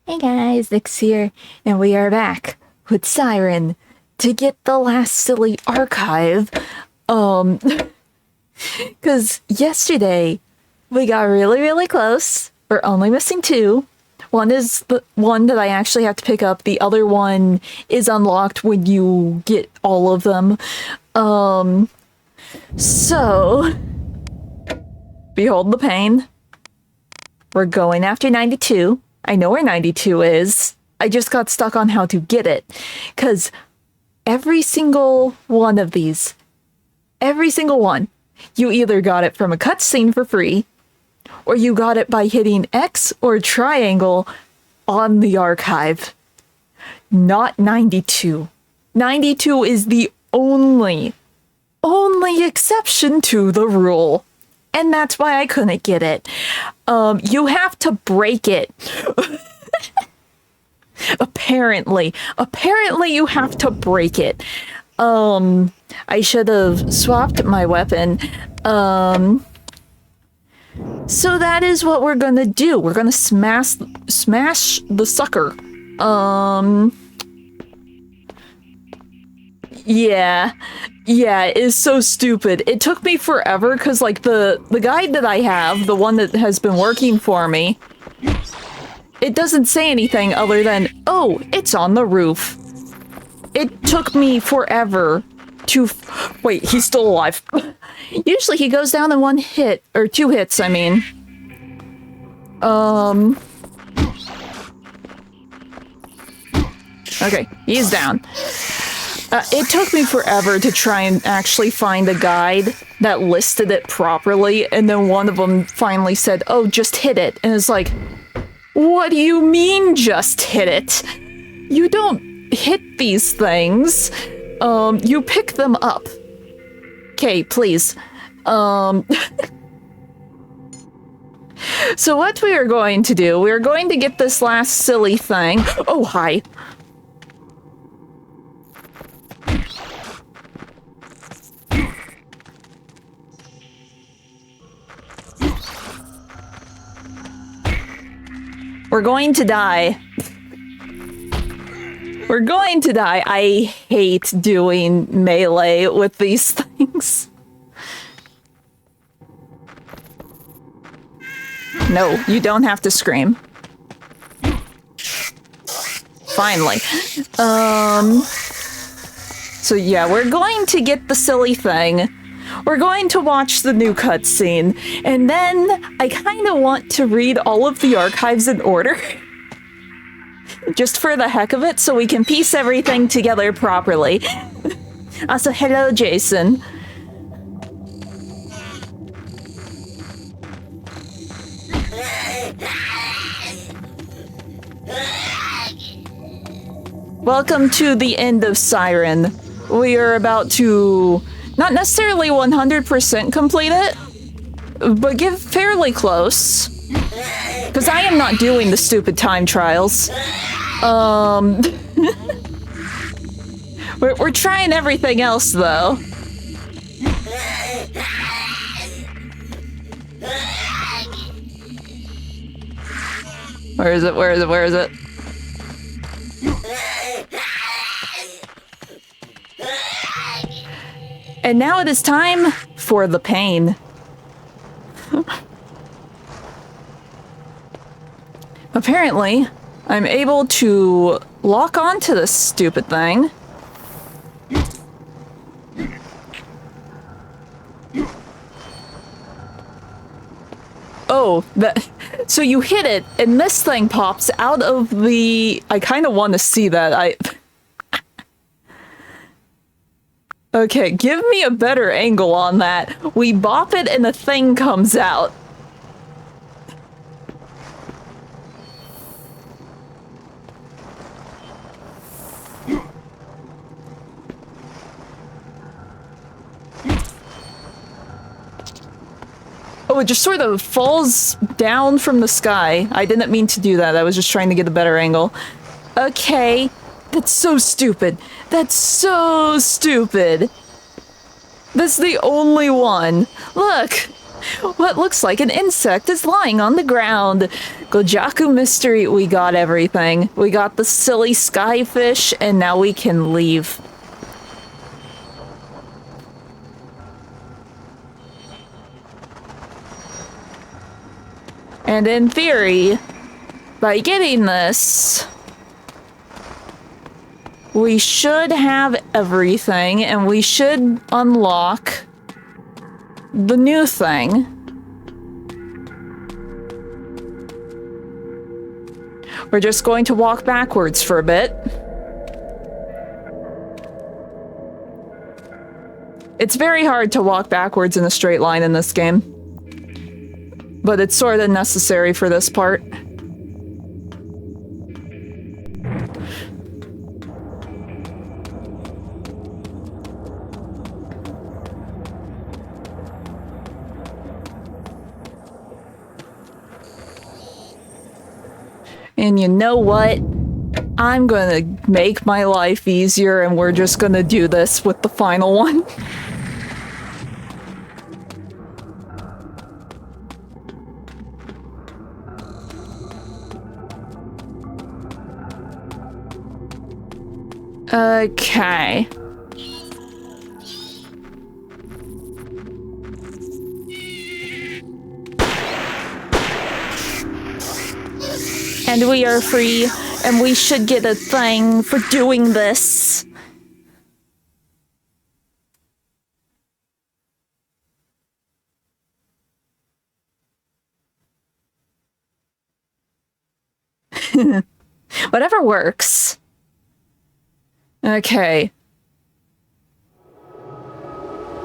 Hey guys, Nyx here, and we are back with Siren to get the last silly archive. Because yesterday we got really close. We're only missing two. One is the one that I actually have to pick up. The other one is unlocked when you get all of them. So behold the pain. We're going after 92. I know where 92 is. I just got stuck on how to get it. Because every single one of these, every single one, you either got it from a cutscene for free, or you got it by hitting X or triangle on the archive. Not 92. 92 is the only exception to the rule. And that's why I couldn't get it. You have to break it. Apparently you have to break it. I should have swapped my weapon. So that is what we're gonna do. We're gonna smash the sucker. Yeah, it is so stupid. It took me forever because, like, the guide that I have, the one that has been working for me, it doesn't say anything other than, oh, it's on the roof. It took me forever to... Wait, he's still alive. Usually he goes down in one hit, or two hits, I mean. Okay, he's down. It took me forever to try and actually find a guide that listed it properly, and then one of them finally said, oh, just hit it. And it's like, what do you mean just hit it? You don't hit these things. You pick them up. Okay, please. So what we are going to do, we are going to get this last silly thing. Oh, hi. We're going to die. We're going to die. I hate doing melee with these things. No, you don't have to scream. Finally. So yeah, we're going to get the silly thing. We're going to watch the new cutscene, and then I kind of want to read all of the archives in order. Just for the heck of it, so we can piece everything together properly. Also, hello, Jason. Welcome to the end of Siren. We are about to... not necessarily 100% complete it, but get fairly close. Because I am not doing the stupid time trials. We're trying everything else, though. Where is it? Where is it? Where is it? And now it is time for the pain. Apparently, I'm able to lock onto this stupid thing. Oh, that... So you hit it, and this thing pops out of the... I kind of want to see that. Okay, give me a better angle on that. We bop it and the thing comes out. Oh, it just sort of falls down from the sky. I didn't mean to do that. I was just trying to get a better angle. Okay. That's so stupid. That's so stupid. That's the only one. Look! What looks like an insect is lying on the ground. Gojaku mystery, we got everything. We got the silly skyfish, and now we can leave. And in theory, by getting this, we should have everything, and we should unlock the new thing. We're just going to walk backwards for a bit. It's very hard to walk backwards in a straight line in this game, but it's sort of necessary for this part. And you know what? I'm gonna make my life easier, and we're just gonna do this with the final one. Okay. And we are free, and we should get a thing for doing this. Whatever works. Okay.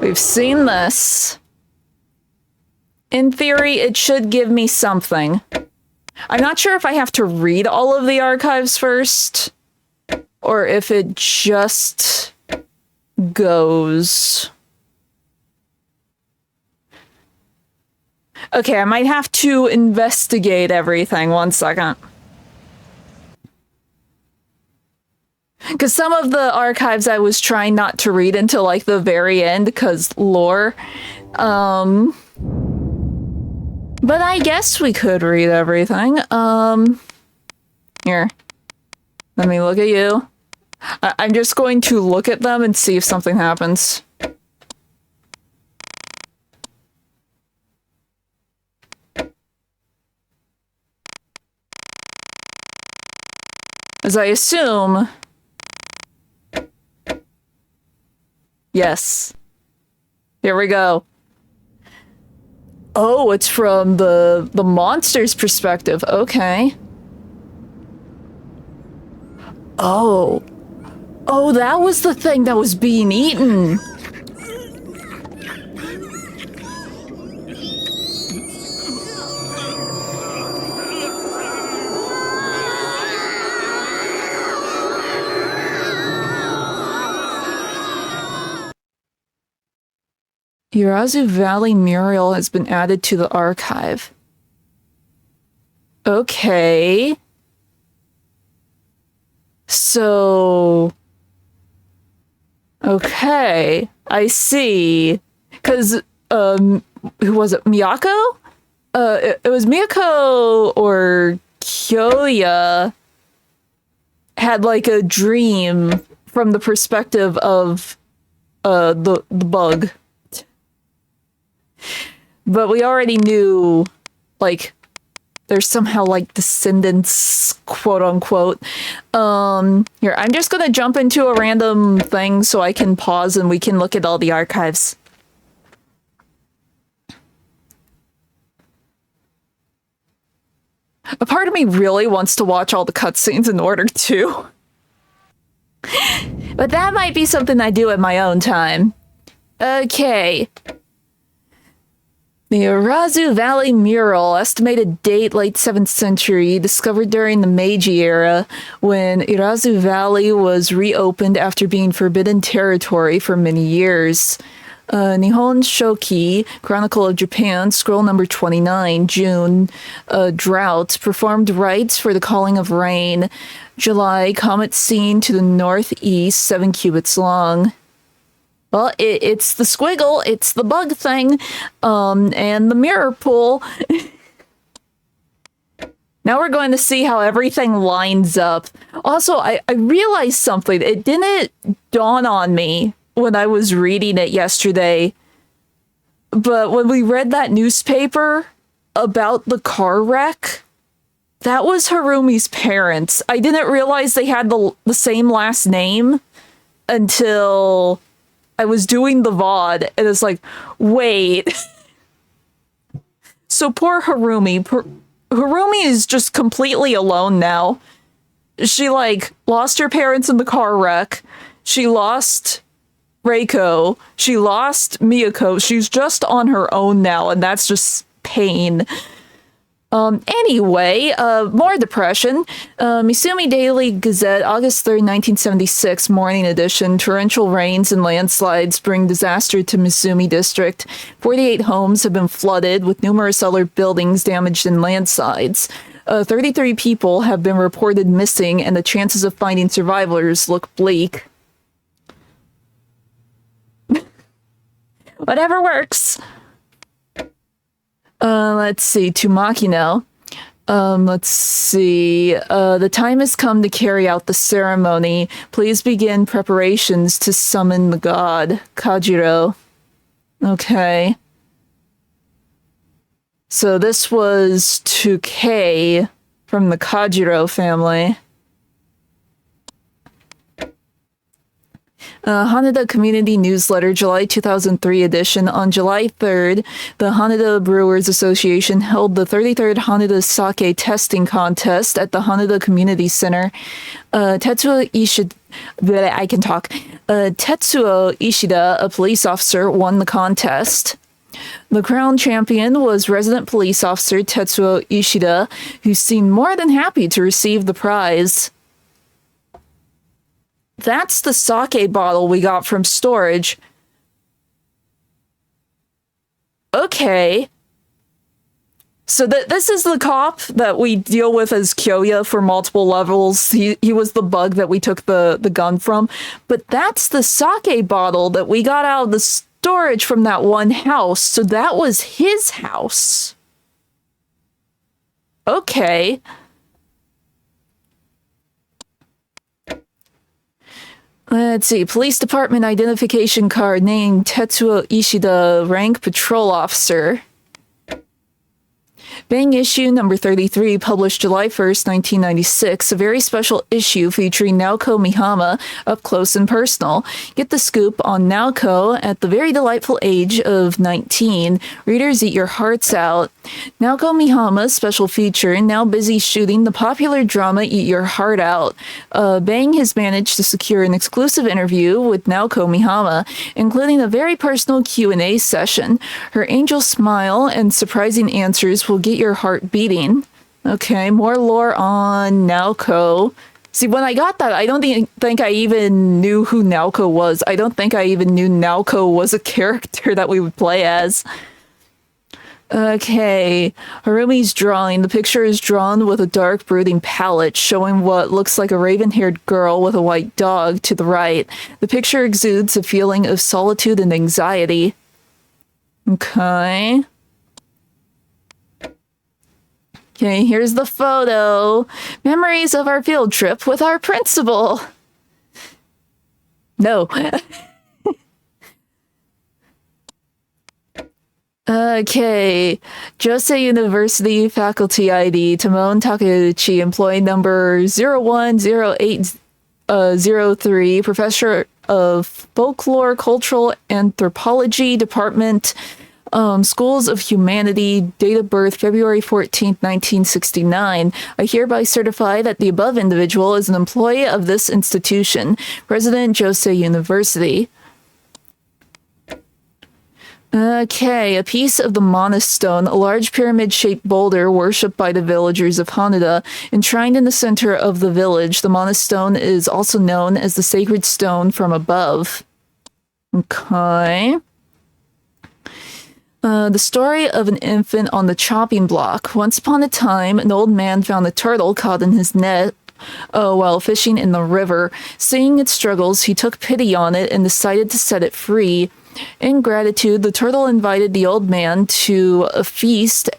We've seen this. In theory, it should give me something. I'm not sure if I have to read all of the archives first, or if it just goes. Okay, I might have to investigate everything. 1 second. Because some of the archives I was trying not to read until like the very end, because lore. But I guess we could read everything. Here. Let me look at you. I'm just going to look at them and see if something happens. As I assume... Yes. Here we go. Oh, it's from the monster's perspective. Okay. Oh. Oh, that was the thing that was being eaten. Urazu Valley mural has been added to the archive. Okay. So... Okay. I see. 'Cause, who was it? Miyako? It was Miyako or Kyoya had like a dream from the perspective of the bug. But we already knew, like, there's somehow, like, descendants, quote-unquote. Here, I'm just gonna jump into a random thing so I can pause and we can look at all the archives. A part of me really wants to watch all the cutscenes in order to. But that might be something I do at my own time. Okay. The Urazu Valley mural, estimated date late 7th century, discovered during the Meiji era, when Urazu Valley was reopened after being forbidden territory for many years. Nihon Shoki, Chronicle of Japan, scroll number 29, June, drought, performed rites for the calling of rain. July, comet seen to the northeast, 7 cubits long. Well, it's the squiggle, it's the bug thing, and the mirror pool. Now we're going to see how everything lines up. Also, I realized something. It didn't dawn on me when I was reading it yesterday. But when we read that newspaper about the car wreck, that was Harumi's parents. I didn't realize they had the same last name until I was doing the VOD. And it's like, wait. So poor Harumi. Harumi is just completely alone now. She, like, lost her parents in the car wreck. She lost Reiko. She lost Miyako. She's just on her own now, and that's just pain. Anyway, more depression. Misumi Daily Gazette, August 3rd, 1976, morning edition. Torrential rains and landslides bring disaster to Misumi District. 48 homes have been flooded, with numerous other buildings damaged in landslides. 33 people have been reported missing, and the chances of finding survivors look bleak. Whatever works. Let's see, Tumakino. Let's see. The time has come to carry out the ceremony. Please begin preparations to summon the god, Kajiro. Okay. So this was to Kei from the Kajiro family. Haneda Community Newsletter, July 2003 edition. On July 3rd, the Haneda Brewers Association held the 33rd Haneda Sake Testing Contest at the Haneda Community Center. Tetsuo Ishida, a police officer, won the contest. The crown champion was resident police officer Tetsuo Ishida, who seemed more than happy to receive the prize. That's the sake bottle we got from storage. Okay. So this is the cop that we deal with as Kyoya for multiple levels. He was the bug that we took the gun from. But that's the sake bottle that we got out of the storage from that one house. So that was his house. Okay. Let's see. Police Department identification card, name Tetsuo Ishida, rank patrol officer. Bang issue number 33, published July 1st, 1996, a very special issue featuring Naoko Mihama up close and personal. Get the scoop on Naoko at the very delightful age of 19. Readers, eat your hearts out. Naoko Mihama's special feature, now busy shooting the popular drama Eat Your Heart Out. Bang has managed to secure an exclusive interview with Naoko Mihama, including a very personal Q&A session. Her angel smile and surprising answers will get your heart beating. Okay, more lore on Naoko. See, when I got that, I don't think I even knew who Naoko was. I don't think I even knew Naoko was a character that we would play as. Okay, Harumi's drawing. The picture is drawn with a dark, brooding palette, showing what looks like a raven-haired girl with a white dog to the right. The picture exudes a feeling of solitude and anxiety. Okay. Okay, here's the photo. Memories of our field trip with our principal. No. Okay. Josei University Faculty ID. Timon Takeuchi, employee number 010803, Professor of Folklore, Cultural Anthropology, Department Schools of Humanity, date of birth February 14th, 1969. I hereby certify that the above individual is an employee of this institution. President Josei University. Okay, a piece of the Monostone, a large pyramid-shaped boulder worshipped by the villagers of Haneda, enshrined in the center of the village. The Monostone is also known as the Sacred Stone from above. Okay. The story of an infant on the chopping block. Once upon a time, an old man found a turtle caught in his net. while fishing in the river. Seeing its struggles, he took pity on it and decided to set it free. In gratitude, the turtle invited the old man to a feast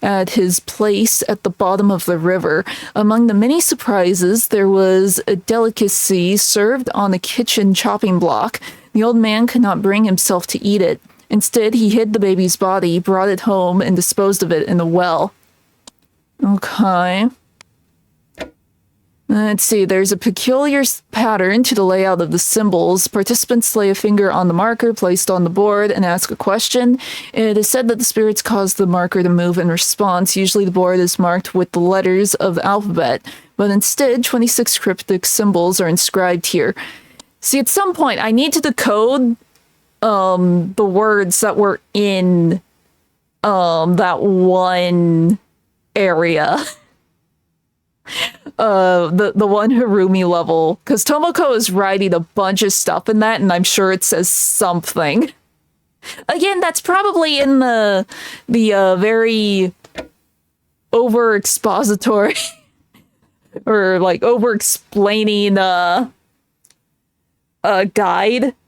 at his place at the bottom of the river. Among the many surprises, there was a delicacy served on a kitchen chopping block. The old man could not bring himself to eat it. Instead, he hid the baby's body, brought it home, and disposed of it in a well. Okay. Let's see, there's a peculiar pattern to the layout of the symbols. Participants lay a finger on the marker placed on the board and ask a question. It is said that the spirits cause the marker to move in response. Usually the board is marked with the letters of the alphabet, but instead 26 cryptic symbols are inscribed here. See, at some point I need to decode the words that were in that one area. The one Harumi level, because Tomoko is writing a bunch of stuff in that, and I'm sure it says something. Again, that's probably in the very over expository or like over explaining guide.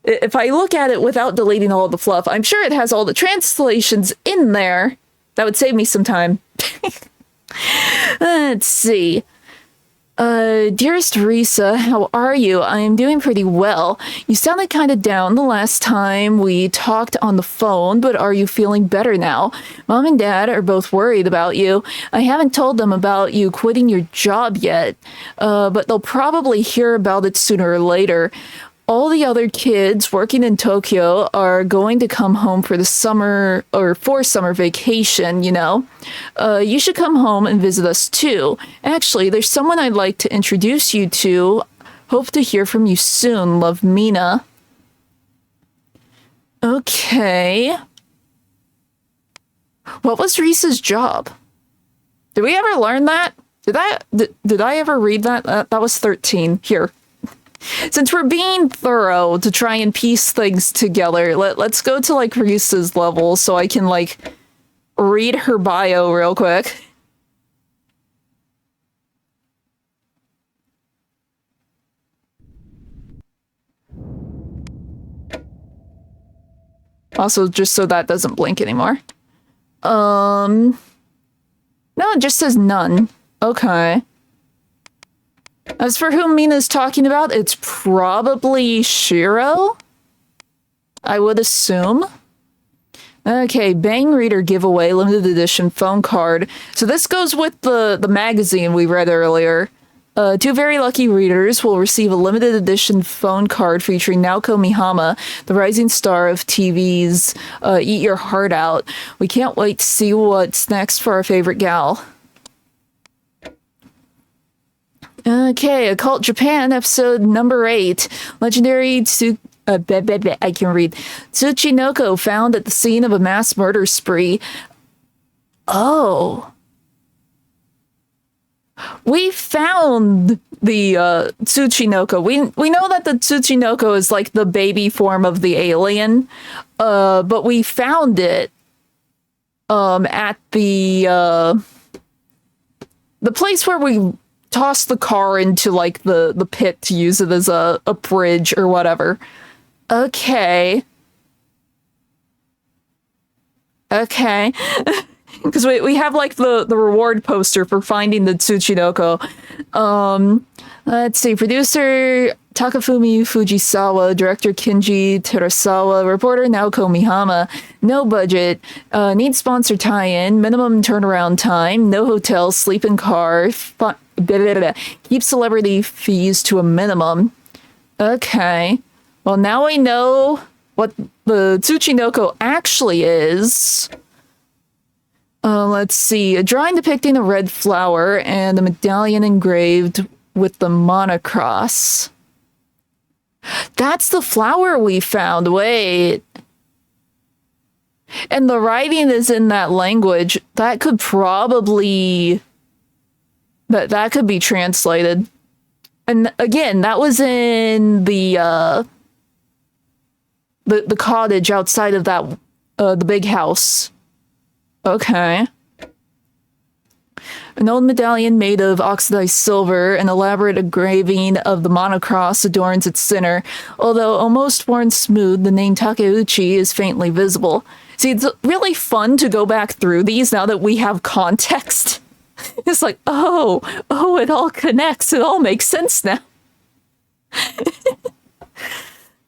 If I look at it without deleting all the fluff, I'm sure it has all the translations in there. That would save me some time. Let's see. Dearest Risa, how are you? I am doing pretty well. You sounded kind of down the last time we talked on the phone, but are you feeling better now? Mom and Dad are both worried about you. I haven't told them about you quitting your job yet, but they'll probably hear about it sooner or later. All the other kids working in Tokyo are going to come home for the summer or for summer vacation, you know. You should come home and visit us too. Actually, there's someone I'd like to introduce you to. Hope to hear from you soon. Love, Mina. Okay. What was Risa's job? Did we ever learn that? Did I ever read that? That was 13. Here. Since we're being thorough to try and piece things together, let's go to like Risa's level so I can like read her bio real quick. Also, just so that doesn't blink anymore. No, it just says none. Okay. As for whom Mina's talking about, it's probably Shiro? I would assume. Okay, Bang Reader giveaway, limited edition phone card. So this goes with the magazine we read earlier. 2 very lucky readers will receive a limited edition phone card featuring Naoko Mihama, the rising star of TV's Eat Your Heart Out. We can't wait to see what's next for our favorite gal. Okay, Occult Japan, episode number 8. Legendary I can read. Tsuchinoko found at the scene of a mass murder spree. Oh. We found the Tsuchinoko. We know that the Tsuchinoko is like the baby form of the alien. But we found it at the place where we toss the car into like the pit to use it as a bridge or whatever. Okay. Because we have like the reward poster for finding the Tsuchinoko. Let's see, producer Takafumi Fujisawa, director Kinji Terasawa, reporter Naoko Mihama. No budget, need sponsor tie-in, minimum turnaround time, no hotel, sleep in car, keep celebrity fees to a minimum. Okay. Well, now we know what the Tsuchinoko actually is. Let's see. A drawing depicting a red flower and a medallion engraved with the monocross. That's the flower we found. Wait. And the writing is in that language. That could probably... That could be translated. And again, that was in the cottage outside of that, the big house. Okay. An old medallion made of oxidized silver, an elaborate engraving of the monocross adorns its center. Although almost worn smooth, the name Takeuchi is faintly visible. See, it's really fun to go back through these now that we have context. It's like, oh, it all connects. It all makes sense now.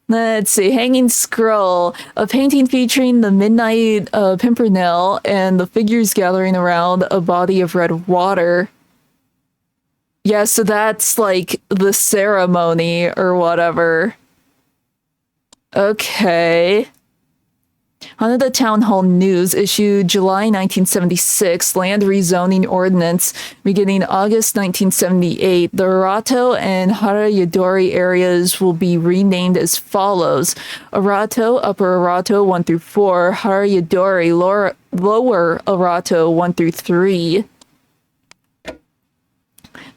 Let's see, Hanging Scroll, a painting featuring the Midnight Pimpernel and the figures gathering around a body of red water. Yeah, so that's like the ceremony or whatever. Okay. Haneda Town Hall News issued July 1976 land rezoning ordinance beginning August 1978. The Arato and Harayadori areas will be renamed as follows: Arato, Upper Arato 1 through 4, Harayadori, Lower Arato 1 through 3.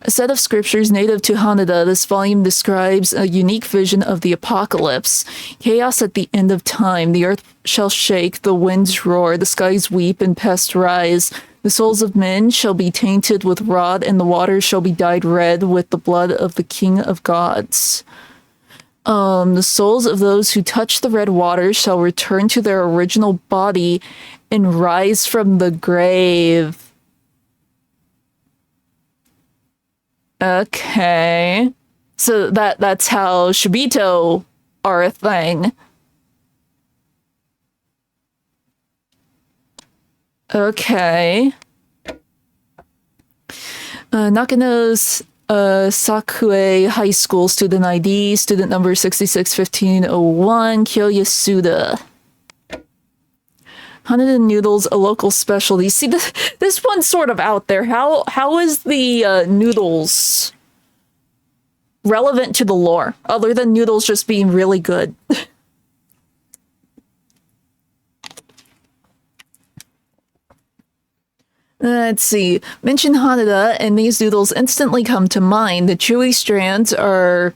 A set of scriptures native to Haneda, this volume describes a unique vision of the apocalypse. Chaos at the end of time. The earth shall shake, the winds roar, the skies weep, and pests rise. The souls of men shall be tainted with rot, and the waters shall be dyed red with the blood of the King of Gods. The souls of those who touch the red waters shall return to their original body and rise from the grave. Okay. So that's how Shibito are a thing. Okay. Nakano's Sakue High School student ID, student number 661501, Kyoyasuda. Haneda noodles, a local specialty. See, this one's sort of out there. How is the noodles relevant to the lore, other than noodles just being really good? Let's see. Mention Haneda, and these noodles instantly come to mind. The chewy strands are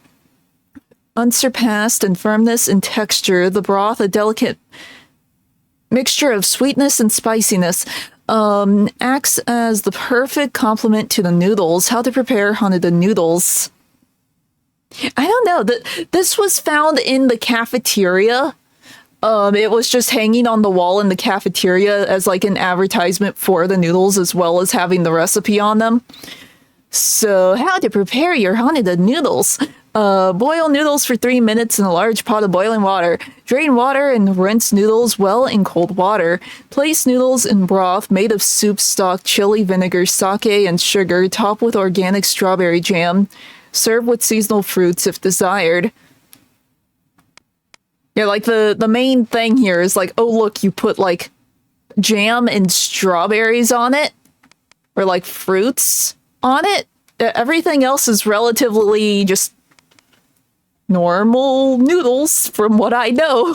unsurpassed in firmness and texture. The broth, a delicate mixture of sweetness and spiciness, acts as the perfect complement to the noodles. How to prepare Haneda noodles? I don't know. This was found in the cafeteria. It was just hanging on the wall in the cafeteria as like an advertisement for the noodles, as well as having the recipe on them. So, how to prepare your Haneda noodles? Boil noodles for 3 minutes in a large pot of boiling water. Drain water and rinse noodles well in cold water. Place noodles in broth made of soup stock, chili vinegar, sake, and sugar. Top with organic strawberry jam. Serve with seasonal fruits if desired. Yeah, like the main thing here is like, oh look, you put like jam and strawberries on it. Or like fruits on it. Everything else is relatively just normal noodles, from what I know,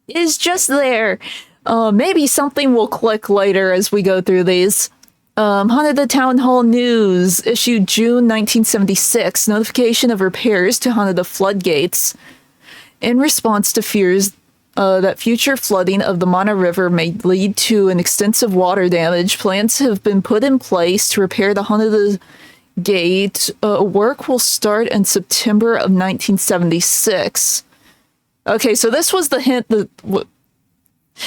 is just there. Maybe something will click later as we go through these. Haneda Town Hall News, issued June 1976, notification of repairs to Haneda floodgates. In response to fears that future flooding of the Mana River may lead to an extensive water damage, plans have been put in place to repair the Haneda Gate. Work will start in September of 1976. Okay, so this was the hint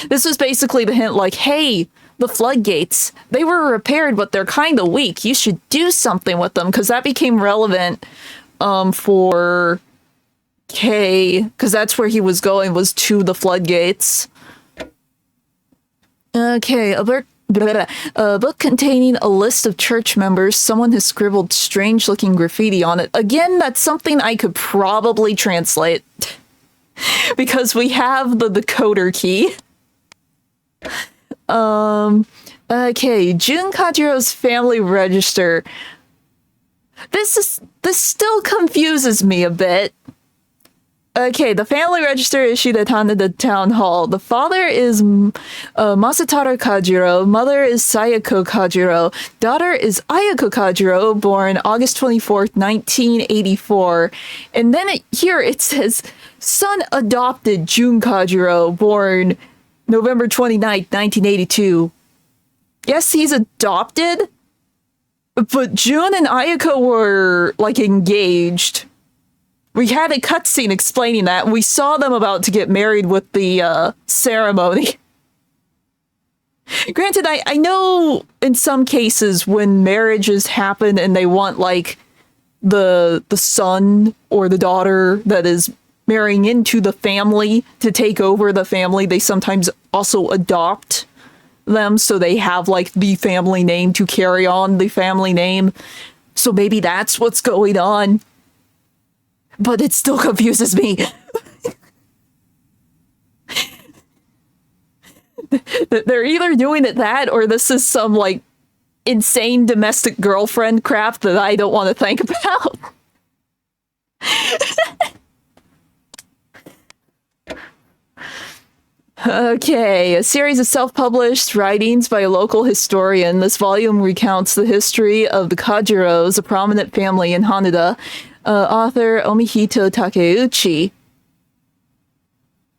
this was basically the hint, like, hey, the floodgates, they were repaired, but they're kind of weak. You should do something with them, because that became relevant for K, because that's where he was going, was to the floodgates. Okay, a book containing a list of church members. Someone has scribbled strange-looking graffiti on it. Again, that's something I could probably translate. Because we have the decoder key. Okay, Jun Kajiro's family register. This still confuses me a bit. Okay, the family register issued at Haneda Town Hall. The father is Masataro Kajiro. Mother is Sayako Kajiro. Daughter is Ayako Kajiro, born August 24th, 1984. And then here it says, son adopted Jun Kajiro, born November 29th, 1982. Yes, he's adopted, But Jun and Ayako were, like, engaged. We had a cutscene explaining that, and we saw them about to get married with the ceremony. Granted, I know in some cases when marriages happen and they want, like, the son or the daughter that is marrying into the family to take over the family, they sometimes also adopt them, so they have, like, the family name to carry on the family name. So maybe that's what's going on. But it still confuses me. They're either doing it that, or this is some, like, insane domestic girlfriend crap that I don't want to think about. Okay, a series of self-published writings by a local historian. This volume recounts the history of the Kajiros, a prominent family in Haneda. Author Omihito Takeuchi.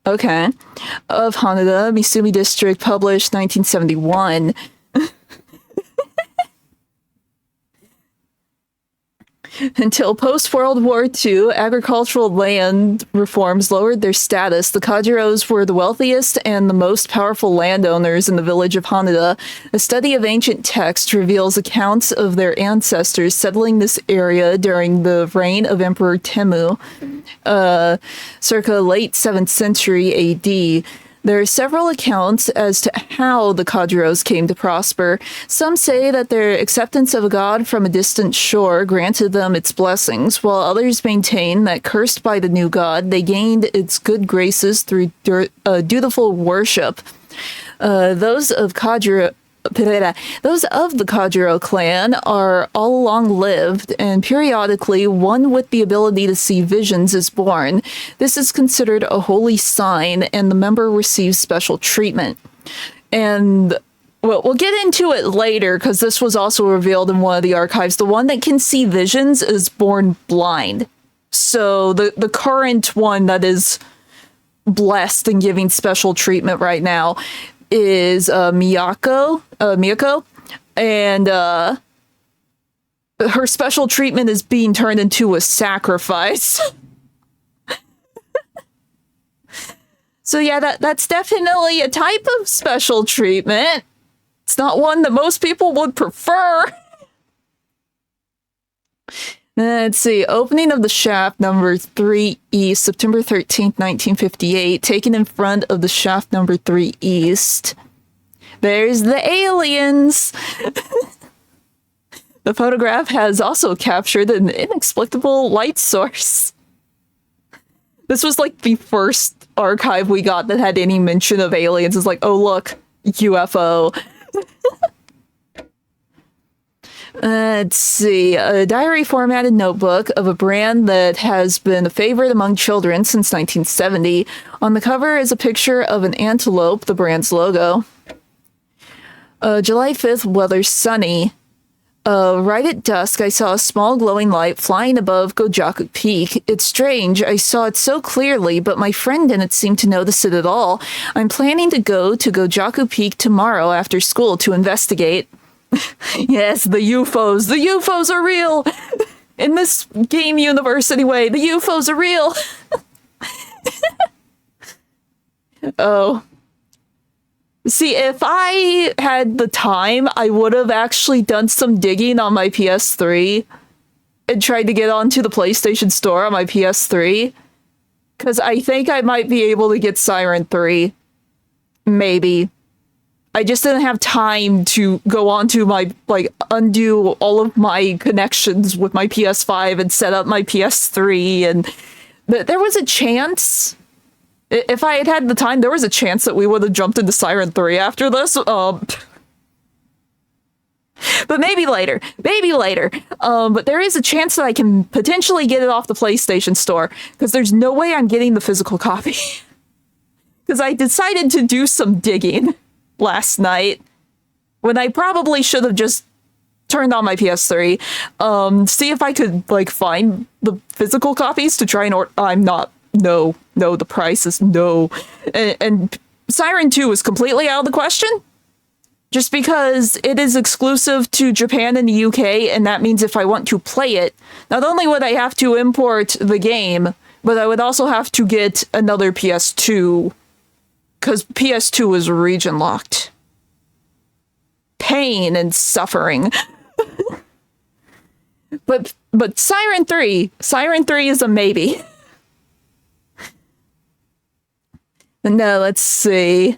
Okay. Of Haneda, Misumi District, published 1971. Until post-World War II, agricultural land reforms lowered their status. The Kajiros were the wealthiest and the most powerful landowners in the village of Haneda. A study of ancient texts reveals accounts of their ancestors settling this area during the reign of Emperor Temu, circa late 7th century AD. There are several accounts as to how the Kajiros came to prosper. Some say that their acceptance of a god from a distant shore granted them its blessings, while others maintain that cursed by the new god, they gained its good graces through dutiful worship. Those of the Kajiro clan are all long-lived, and periodically one with the ability to see visions is born. This is considered a holy sign, and the member receives special treatment. And, well, we'll get into it later, because this was also revealed in one of the archives. The one that can see visions is born blind. So the current one that is blessed and giving special treatment right now is Miyako, and her special treatment is being turned into a sacrifice. So yeah, that's definitely a type of special treatment. It's not one that most people would prefer. Let's see. Opening of the shaft number 3 East, September 13th, 1958. Taken in front of the shaft number 3 East. There's the aliens! The photograph has also captured an inexplicable light source. This was like the first archive we got that had any mention of aliens. It's like, oh look, UFO. Let's see. A diary-formatted notebook of a brand that has been a favorite among children since 1970. On the cover is a picture of an antelope, the brand's logo. July 5th, weather sunny. Right at dusk, I saw a small glowing light flying above Gojaku Peak. It's strange, I saw it so clearly, but my friend didn't seem to notice it at all. I'm planning to go to Gojaku Peak tomorrow after school to investigate. Yes, the UFOs. The UFOs are real! In this game universe, anyway, the UFOs are real! Oh. See, if I had the time, I would have actually done some digging on my PS3 and tried to get onto the PlayStation Store on my PS3. Because I think I might be able to get Siren 3. Maybe. I just didn't have time to go onto my, like, undo all of my connections with my PS5 and set up my PS3, and there was a chance, if I had had the time, there was a chance that we would have jumped into Siren 3 after this, but maybe later, but there is a chance that I can potentially get it off the PlayStation Store, because there's no way I'm getting the physical copy, because I decided to do some digging last night, when I probably should have just turned on my PS3, see if I could, like, find the physical copies to try and no, the price is no. And Siren 2 is completely out of the question. just because it is exclusive to Japan and the UK, and that means if I want to play it, not only would I have to import the game, but I would also have to get another PS2, because PS2 is region locked. Pain and suffering. But Siren 3 is a maybe. No, let's see.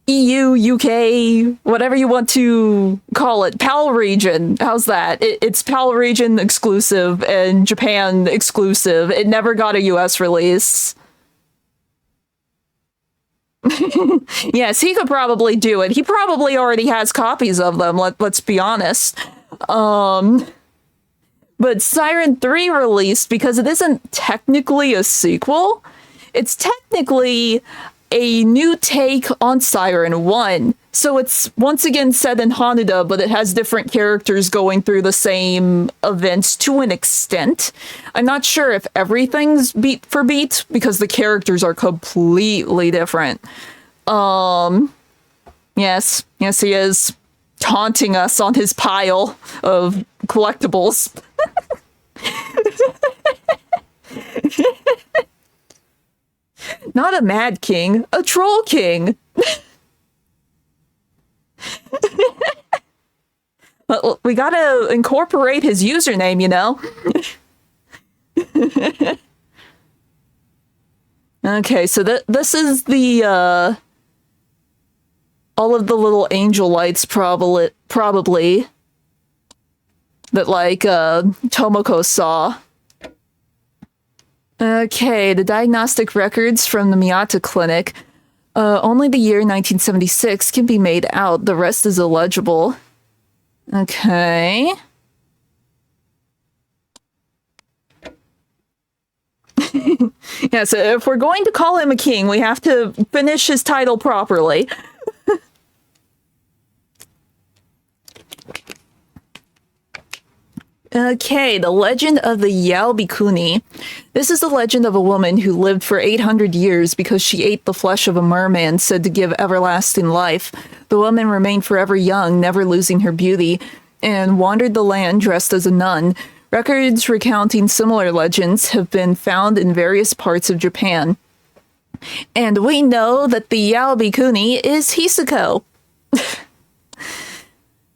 EU, UK, whatever you want to call it. PAL region. How's that? It's PAL region exclusive and Japan exclusive. It never got a US release. Yes, he could probably do it. He probably already has copies of them, let's be honest. But Siren 3 released, because it isn't technically a sequel, it's technically a new take on Siren 1. So it's once again set in Haneda, but it has different characters going through the same events to an extent. I'm not sure if everything's beat for beat, because the characters are completely different. Yes, he is taunting us on his pile of collectibles. Not a mad king, a troll king. We gotta incorporate his username, you know? Okay, so this is the, all of the little angel lights probably that, like, Tomoko saw. Okay, the diagnostic records from the Miyata Clinic. Only the year 1976 can be made out. The rest is illegible. Okay. Yeah, so if we're going to call him a king, we have to finish his title properly. Okay, the legend of the Yaobikuni. This is the legend of a woman who lived for 800 years because she ate the flesh of a merman said to give everlasting life. The woman remained forever young, never losing her beauty, and wandered the land dressed as a nun. Records recounting similar legends have been found in various parts of Japan. And we know that the Yaobikuni is Hisako.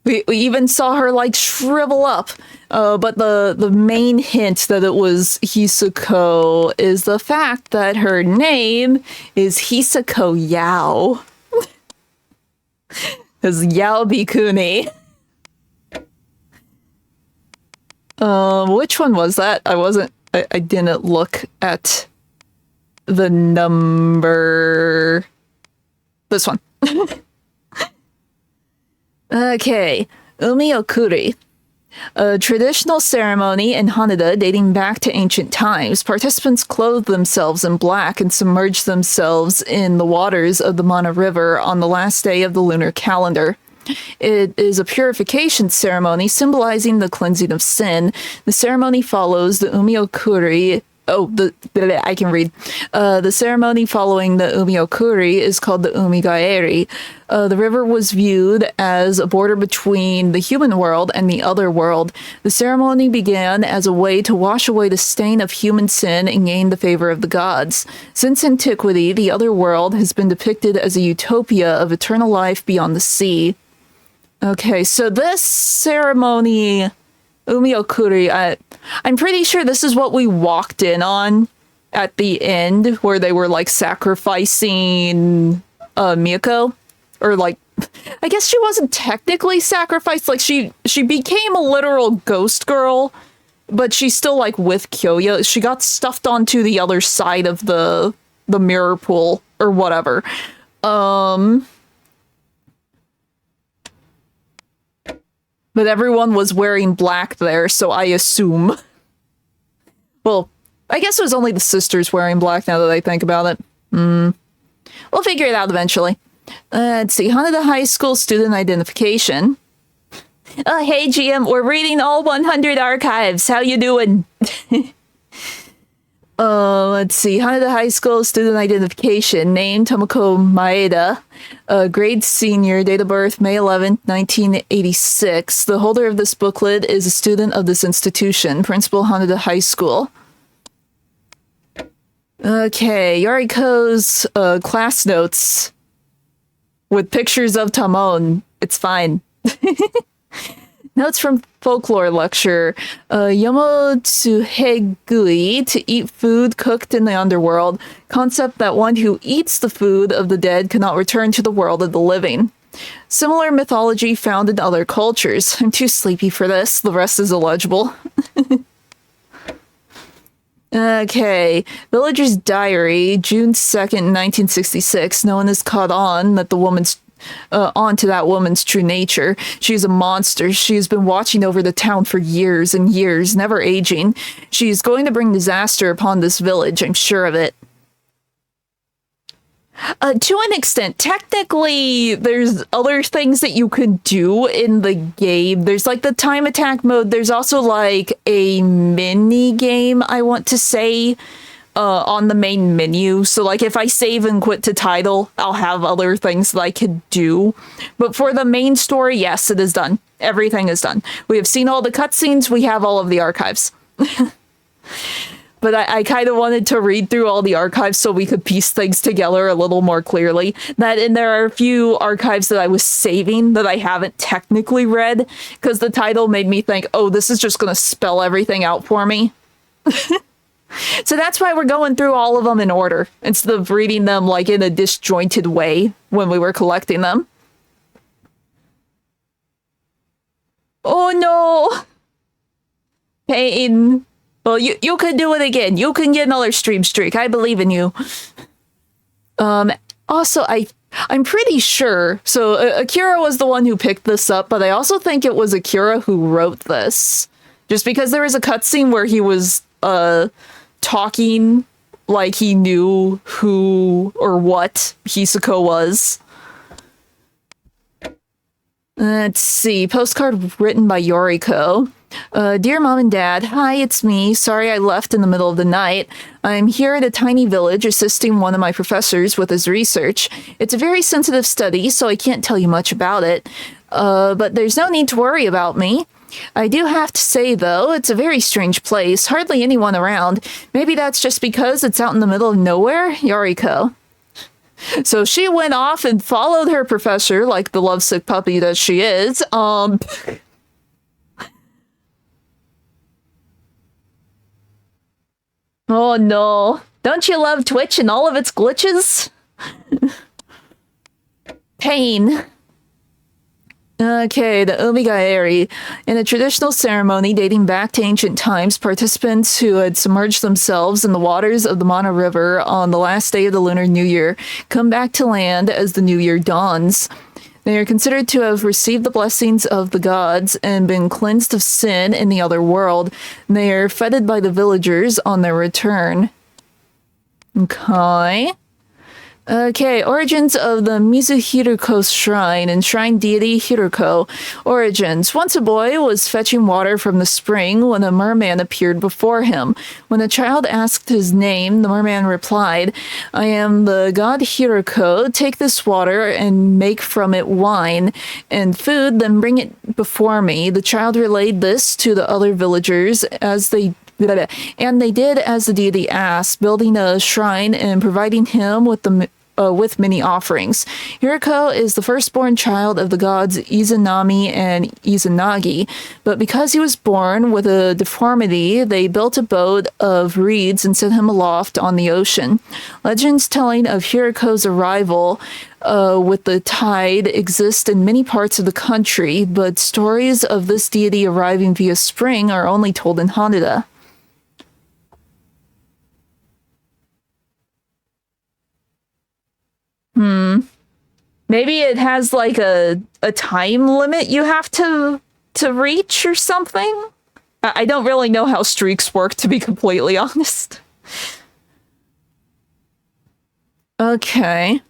We even saw her, like, shrivel up. But the main hint that it was Hisako is the fact that her name is Hisako Yao. Because Yaobikuni. Which one was that? I didn't look at the number. This one. Okay, Umiokuri. A traditional ceremony in Haneda dating back to ancient times. Participants clothe themselves in black and submerge themselves in the waters of the Mana River on the last day of the lunar calendar. It is a purification ceremony symbolizing the cleansing of sin. The ceremony follows the Umiokuri. I can read. The ceremony following the Umiokuri is called the Umigaeri. The river was viewed as a border between the human world and the other world. The ceremony began as a way to wash away the stain of human sin and gain the favor of the gods. Since antiquity, the other world has been depicted as a utopia of eternal life beyond the sea. Okay, so this ceremony, Umiokuri, I'm pretty sure this is what we walked in on at the end, where they were, like, sacrificing Miyako. Or, like, I guess she wasn't technically sacrificed. Like, she became a literal ghost girl, but she's still, like, with Kyoya. She got stuffed onto the other side of the mirror pool, or whatever. But everyone was wearing black there, so I assume. Well, I guess it was only the sisters wearing black now that I think about it. We'll figure it out eventually. Let's see, Haneda High School student identification. Hey GM, we're reading all 100 archives. How you doing? Let's see. Haneda High School student identification. Name Tomoko Maeda. Grade senior. Date of birth May 11th, 1986. The holder of this booklet is a student of this institution. Principal Haneda High School. Okay. Yoriko's class notes with pictures of Tamon. It's fine. Notes from folklore lecture. Yomotsuhegui, to eat food cooked in the underworld. Concept that one who eats the food of the dead cannot return to the world of the living. Similar mythology found in other cultures. I'm too sleepy for this. The rest is illegible. Okay. Villager's diary, June 2nd, 1966. No one has caught on that the woman's onto that woman's true nature. She's a monster. She's been watching over the town for years and years, never aging. She's going to bring disaster upon this village, I'm sure of it. To an extent, technically, there's other things that you could do in the game. There's like the time attack mode. There's also like a mini game, I want to say, on the main menu. So like if I save and quit to title, I'll have other things that I could do. But for the main story, yes, it is done. Everything is done. We have seen all the cutscenes. We have all of the archives. But I kind of wanted to read through all the archives so we could piece things together a little more clearly. And there are a few archives that I was saving that I haven't technically read because the title made me think, oh, this is just going to spell everything out for me. So that's why we're going through all of them in order, instead of reading them like in a disjointed way when we were collecting them. Oh no! Pain. Well, you can do it again. You can get another stream streak. I believe in you. Also, I'm pretty sure. So Akira was the one who picked this up, but I also think it was Akira who wrote this. Just because there was a cutscene where he was, talking like he knew who or what Hisako was. Let's see. Postcard written by Yoriko. Dear Mom and Dad, hi, it's me. Sorry I left in the middle of the night. I'm here at a tiny village assisting one of my professors with his research. It's a very sensitive study, so I can't tell you much about it. But there's no need to worry about me. I do have to say, though, it's a very strange place. Hardly anyone around. Maybe that's just because it's out in the middle of nowhere? Yoriko. So she went off and followed her professor like the lovesick puppy that she is. Oh no. Don't you love Twitch and all of its glitches? Pain. Okay, the Omigaeri. In a traditional ceremony dating back to ancient times, participants who had submerged themselves in the waters of the Mana River on the last day of the Lunar New Year come back to land as the New Year dawns. They are considered to have received the blessings of the gods and been cleansed of sin in the other world. They are feted by the villagers on their return. Okay. Okay, origins of the Mizuhiruko Shrine and shrine deity Hiruko. Origins. Once a boy was fetching water from the spring when a merman appeared before him. When the child asked his name, the merman replied, I am the god Hiruko. Take this water and make from it wine and food, then bring it before me. The child relayed this to the other villagers and they did as the deity asked, building a shrine and providing him with with many offerings. Hiruko is the firstborn child of the gods Izanami and Izanagi, but because he was born with a deformity, they built a boat of reeds and set him aloft on the ocean. Legends telling of Hiruko's arrival with the tide exist in many parts of the country, but stories of this deity arriving via spring are only told in Haneda. Maybe it has like a time limit you have to reach or something? I don't really know how streaks work, to be completely honest. Okay.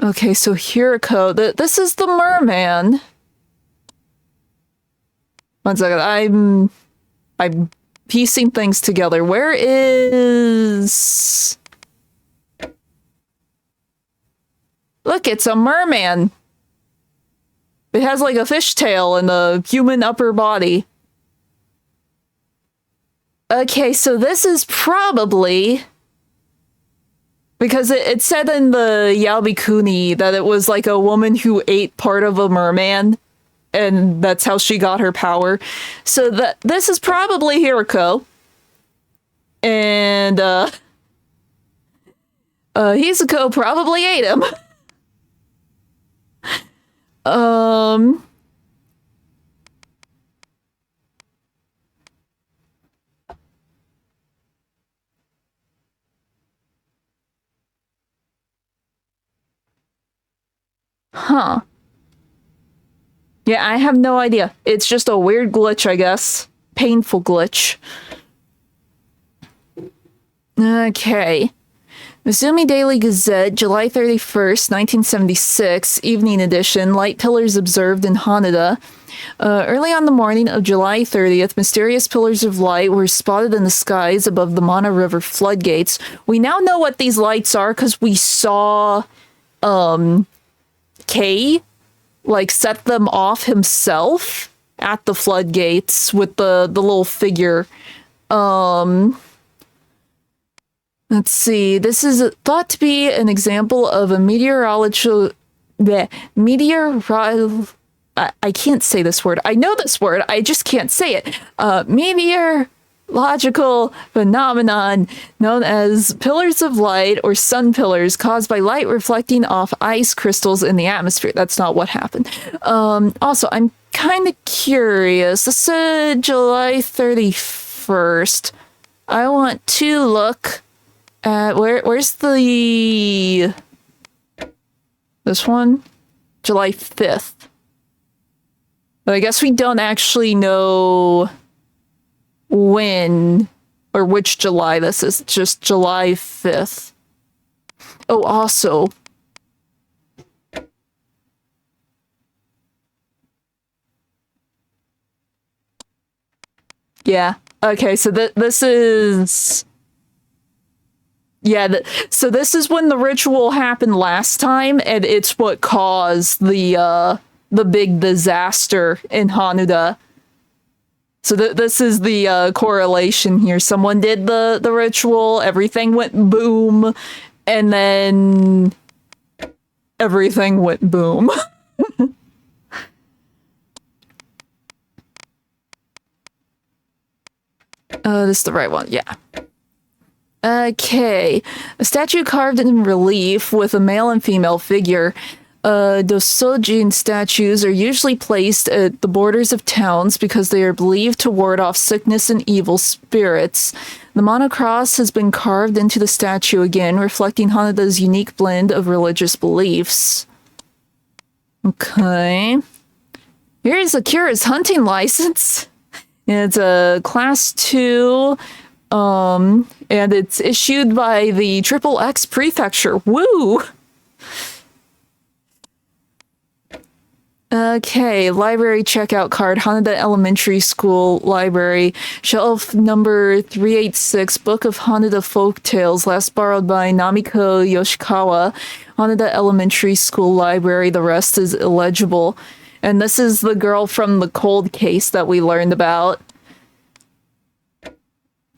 Okay, so Hiriko, this is the merman. One second, I'm piecing things together. Where is... Look, it's a merman. It has like a fishtail and a human upper body. Okay, so this is probably... Because it said in the Yaobikuni that it was like a woman who ate part of a merman, and that's how she got her power. So this is probably Hiriko. And, Hizuko probably ate him. Huh. Yeah, I have no idea. It's just a weird glitch, I guess. Painful glitch. Okay. Misumi Daily Gazette, July 31st, 1976, evening edition. Light pillars observed in Haneda. Early on the morning of July 30th, mysterious pillars of light were spotted in the skies above the Mana River floodgates. We now know what these lights are because we saw, Kei, like, set them off himself at the floodgates with the little figure. Let's see. This is thought to be an example of a meteorological... I can't say this word. I know this word. I just can't say it. Meteorological phenomenon known as pillars of light or sun pillars caused by light reflecting off ice crystals in the atmosphere. That's not what happened. Also, I'm kind of curious. This said July 31st. I want to look at where's the... This one? July 5th. But I guess we don't actually know when or which July this is. Just July 5th. Oh, also. Yeah. Okay, so this is... Yeah, so this is when the ritual happened last time, and it's what caused the big disaster in Haneda. So this is the correlation here. Someone did the ritual, everything went boom, and then everything went boom. This is the right one, yeah. Okay. A statue carved in relief with a male and female figure. Dosojin statues are usually placed at the borders of towns because they are believed to ward off sickness and evil spirits. The monocross has been carved into the statue again, reflecting Haneda's unique blend of religious beliefs. Okay. Here's Akira's hunting license. It's a class 2, and it's issued by the Triple X Prefecture. Woo! Okay, library checkout card, Haneda Elementary School Library, shelf number 386, Book of Haneda Folk Tales, last borrowed by Namiko Yoshikawa, Haneda Elementary School Library, the rest is illegible. And this is the girl from the cold case that we learned about.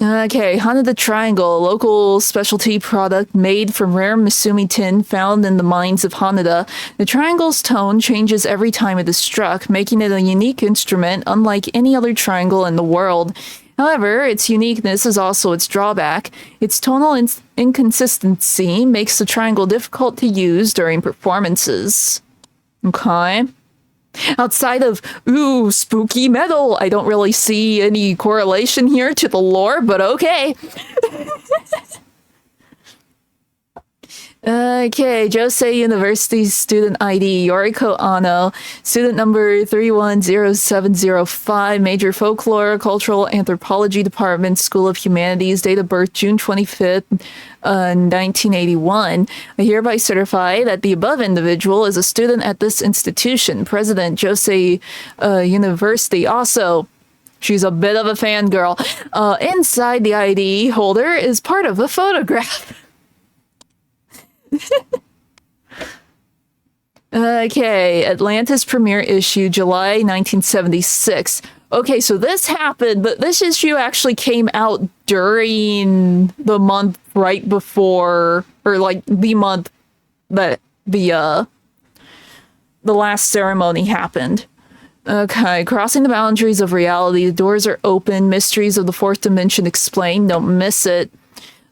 Okay, Haneda Triangle, a local specialty product made from rare Misumi tin found in the mines of Haneda. The triangle's tone changes every time it is struck, making it a unique instrument unlike any other triangle in the world. However, its uniqueness is also its drawback. Its tonal inconsistency makes the triangle difficult to use during performances. Okay. Outside of, ooh, spooky metal, I don't really see any correlation here to the lore, but okay. Okay, Josei University student ID, Yoriko Ano, student number 310705, major folklore, cultural anthropology department, School of Humanities, date of birth June 25th, 1981. I hereby certify that the above individual is a student at this institution. President Josei University. Also, she's a bit of a fangirl. Inside the ID holder is part of a photograph. Okay, Atlantis premiere issue, July 1976. Okay, so this happened, but this issue actually came out during the month right before, or like the month that the last ceremony happened. Okay, crossing the boundaries of reality, the doors are open, mysteries of the fourth dimension explained, don't miss it.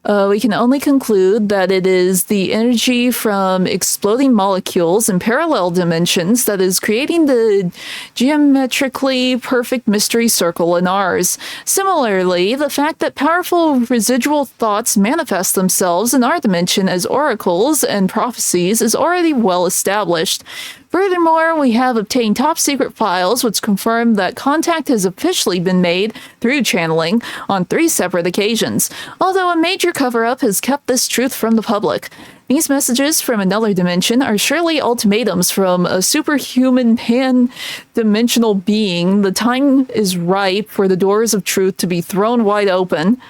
We can only conclude that it is the energy from exploding molecules in parallel dimensions that is creating the geometrically perfect mystery circle in ours. Similarly, the fact that powerful residual thoughts manifest themselves in our dimension as oracles and prophecies is already well established. Furthermore, we have obtained top-secret files which confirm that contact has officially been made through channeling on 3 separate occasions, although a major cover-up has kept this truth from the public. These messages from another dimension are surely ultimatums from a superhuman pan-dimensional being. The time is ripe for the doors of truth to be thrown wide open.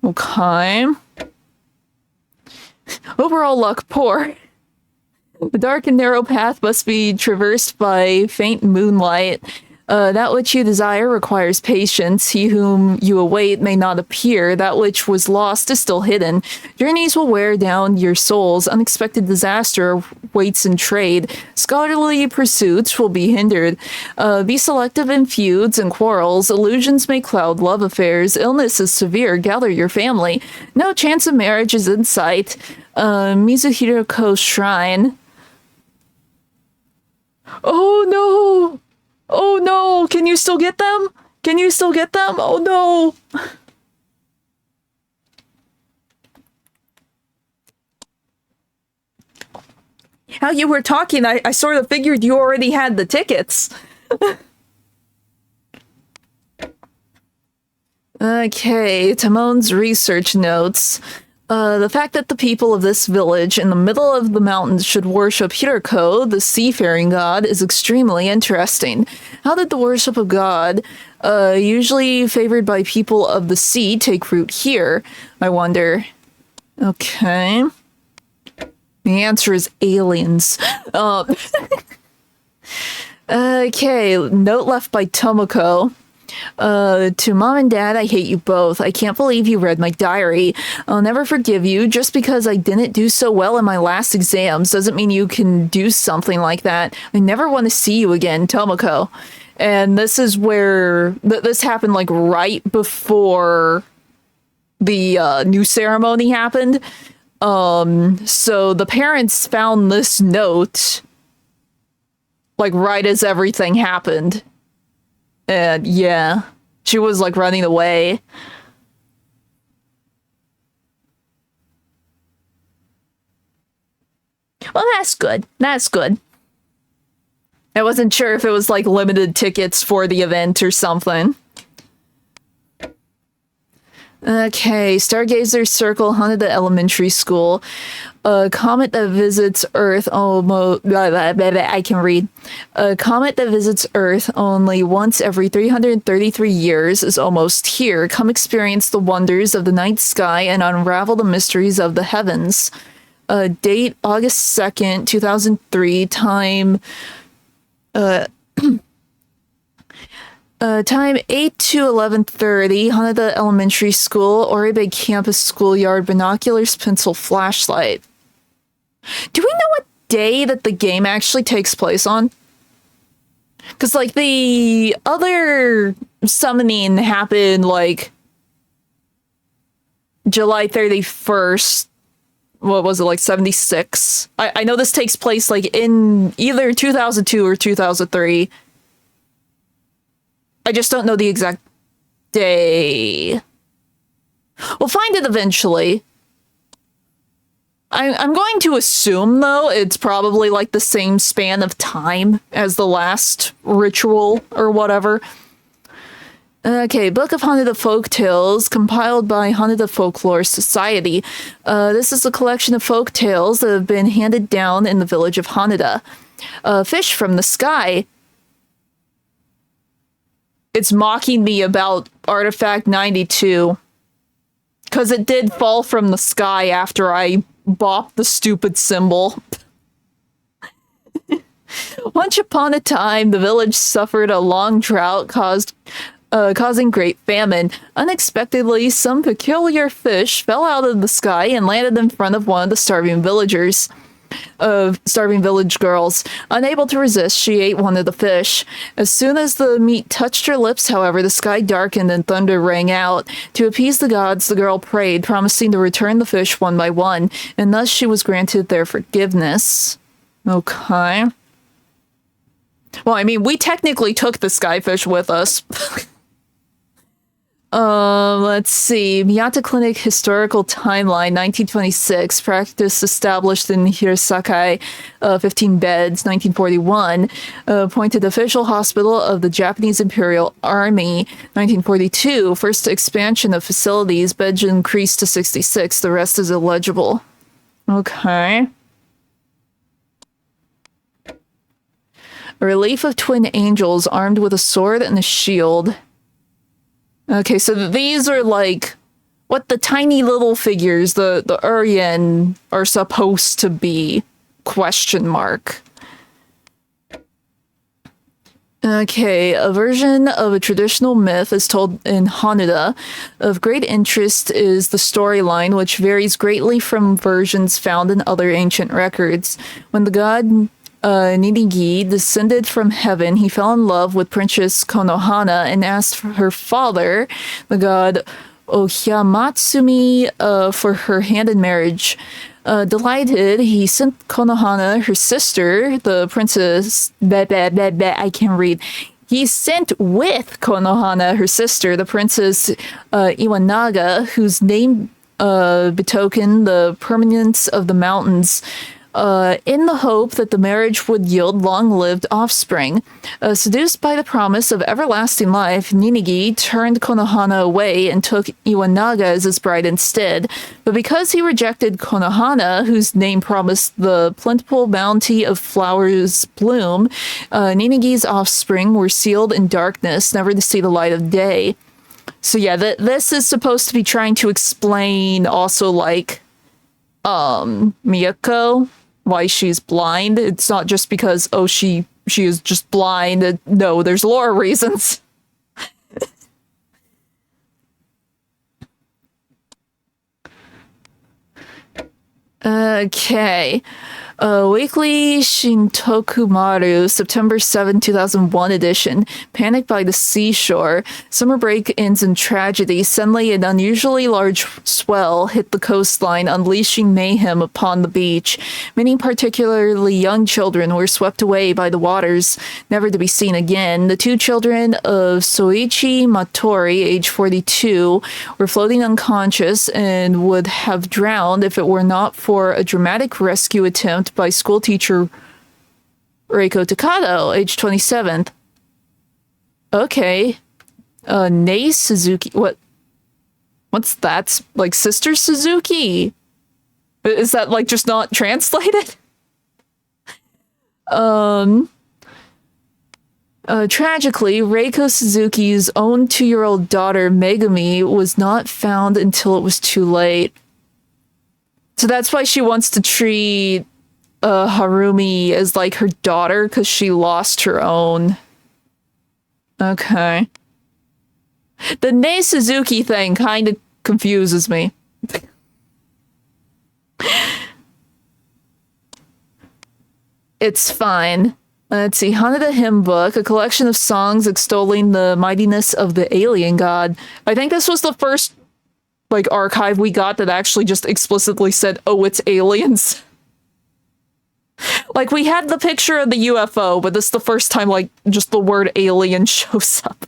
Okay. Overall luck poor. The dark and narrow path must be traversed by faint moonlight. That which you desire requires patience. He whom you await may not appear. That which was lost is still hidden. Journeys will wear down your souls. Unexpected disaster waits in trade. Scholarly pursuits will be hindered. Be selective in feuds and quarrels. Illusions may cloud love affairs. Illness is severe. Gather your family. No chance of marriage is in sight. Mizuhiro Shrine. Oh no! Oh no! Can you still get them? Can you still get them? Oh no! How you were talking, I sort of figured you already had the tickets. Okay, Timon's research notes. The fact that the people of this village in the middle of the mountains should worship Hiroko, the seafaring god, is extremely interesting. How did the worship of God, usually favored by people of the sea, take root here? I wonder. Okay. The answer is aliens. Okay, note left by Tomoko. To Mom and Dad, I hate you both. I can't believe you read my diary. I'll never forgive you. Just because I didn't do so well in my last exams doesn't mean you can do something like that. I never want to see you again, Tomoko. And this is where this happened like right before the new ceremony happened. So the parents found this note like right as everything happened. And yeah, she was like running away. Well, that's good. That's good. I wasn't sure if it was like limited tickets for the event or something. Okay, Stargazer Circle, Haneda Elementary School. A comet that visits Earth almost... I can read. A comet that visits Earth only once every 333 years is almost here. Come experience the wonders of the night sky and unravel the mysteries of the heavens. Date, August 2nd, 2003. Time... time 8 to 11:30, Haneda Elementary School, Oribe Campus Schoolyard, binoculars, pencil, flashlight. Do we know what day that the game actually takes place on? Because, like, the other summoning happened, like, July 31st. What was it, like, 76? I know this takes place, like, in either 2002 or 2003. I just don't know the exact day. We'll find it eventually. I'm going to assume, though, it's probably like the same span of time as the last ritual or whatever. Okay, Book of Haneda Folktales, compiled by Haneda Folklore Society. This is a collection of folk tales that have been handed down in the village of Haneda. Fish from the sky. It's mocking me about Artifact 92. Because it did fall from the sky after I bopped the stupid symbol. Once upon a time, the village suffered a long drought causing great famine. Unexpectedly, some peculiar fish fell out of the sky and landed in front of one of the starving village girls. Unable to resist, she ate one of the fish. As soon as the meat touched her lips, however, the sky darkened and thunder rang out. To appease the gods, the girl prayed, promising to return the fish one by one, and thus she was granted their forgiveness. Okay. Well, I mean, we technically took the skyfish with us. Let's see. Miyata Clinic Historical Timeline, 1926. Practice established in Hirasakai, 15 beds, 1941. Appointed official hospital of the Japanese Imperial Army, 1942. First expansion of facilities, beds increased to 66. The rest is illegible. Okay. A relief of twin angels armed with a sword and a shield. Okay, so these are like what the tiny little figures, the Urien, are supposed to be, question mark. Okay, a version of a traditional myth is told in Haneda. Of great interest is the storyline, which varies greatly from versions found in other ancient records. When the god Ninigi descended from heaven, he fell in love with Princess Konohana and asked for her father, the god Ohyamatsumi, for her hand in marriage. Delighted, he sent Konohana, her sister, the princess... I can't read. He sent with Konohana, her sister, the princess Iwanaga, whose name betokened the permanence of the mountains, in the hope that the marriage would yield long-lived offspring. Seduced by the promise of everlasting life, Ninigi turned Konohana away and took Iwanaga as his bride instead. But because he rejected Konohana, whose name promised the plentiful bounty of flowers bloom, Ninigi's offspring were sealed in darkness, never to see the light of day. So yeah, this is supposed to be trying to explain also, like, Miyako, why she's blind. It's not just because, oh, she is just blind. No, there's lore reasons. Okay. Weekly Shintokumaru, September 7, 2001 edition. Panic by the Seashore. Summer break ends in tragedy. Suddenly, an unusually large swell hit the coastline, unleashing mayhem upon the beach. Many particularly young children were swept away by the waters, never to be seen again. The two children of Soichi Matori, age 42, were floating unconscious and would have drowned if it were not for a dramatic rescue attempt by schoolteacher Reiko Takado, age 27. Okay. Nei Suzuki. What's that? Like Sister Suzuki? Is that like just not translated? Tragically, Reiko Suzuki's own 2-year-old daughter, Megami, was not found until it was too late. So that's why she wants to treat Harumi as like her daughter, because she lost her own. Okay. The Nei Suzuki thing kind of confuses me. It's fine. Let's see. Haneda Hymn Book, a collection of songs extolling the mightiness of the alien god. I think this was the first like archive we got that actually just explicitly said, oh, it's aliens. Like, we had the picture of the UFO, but this is the first time, like, just the word alien shows up.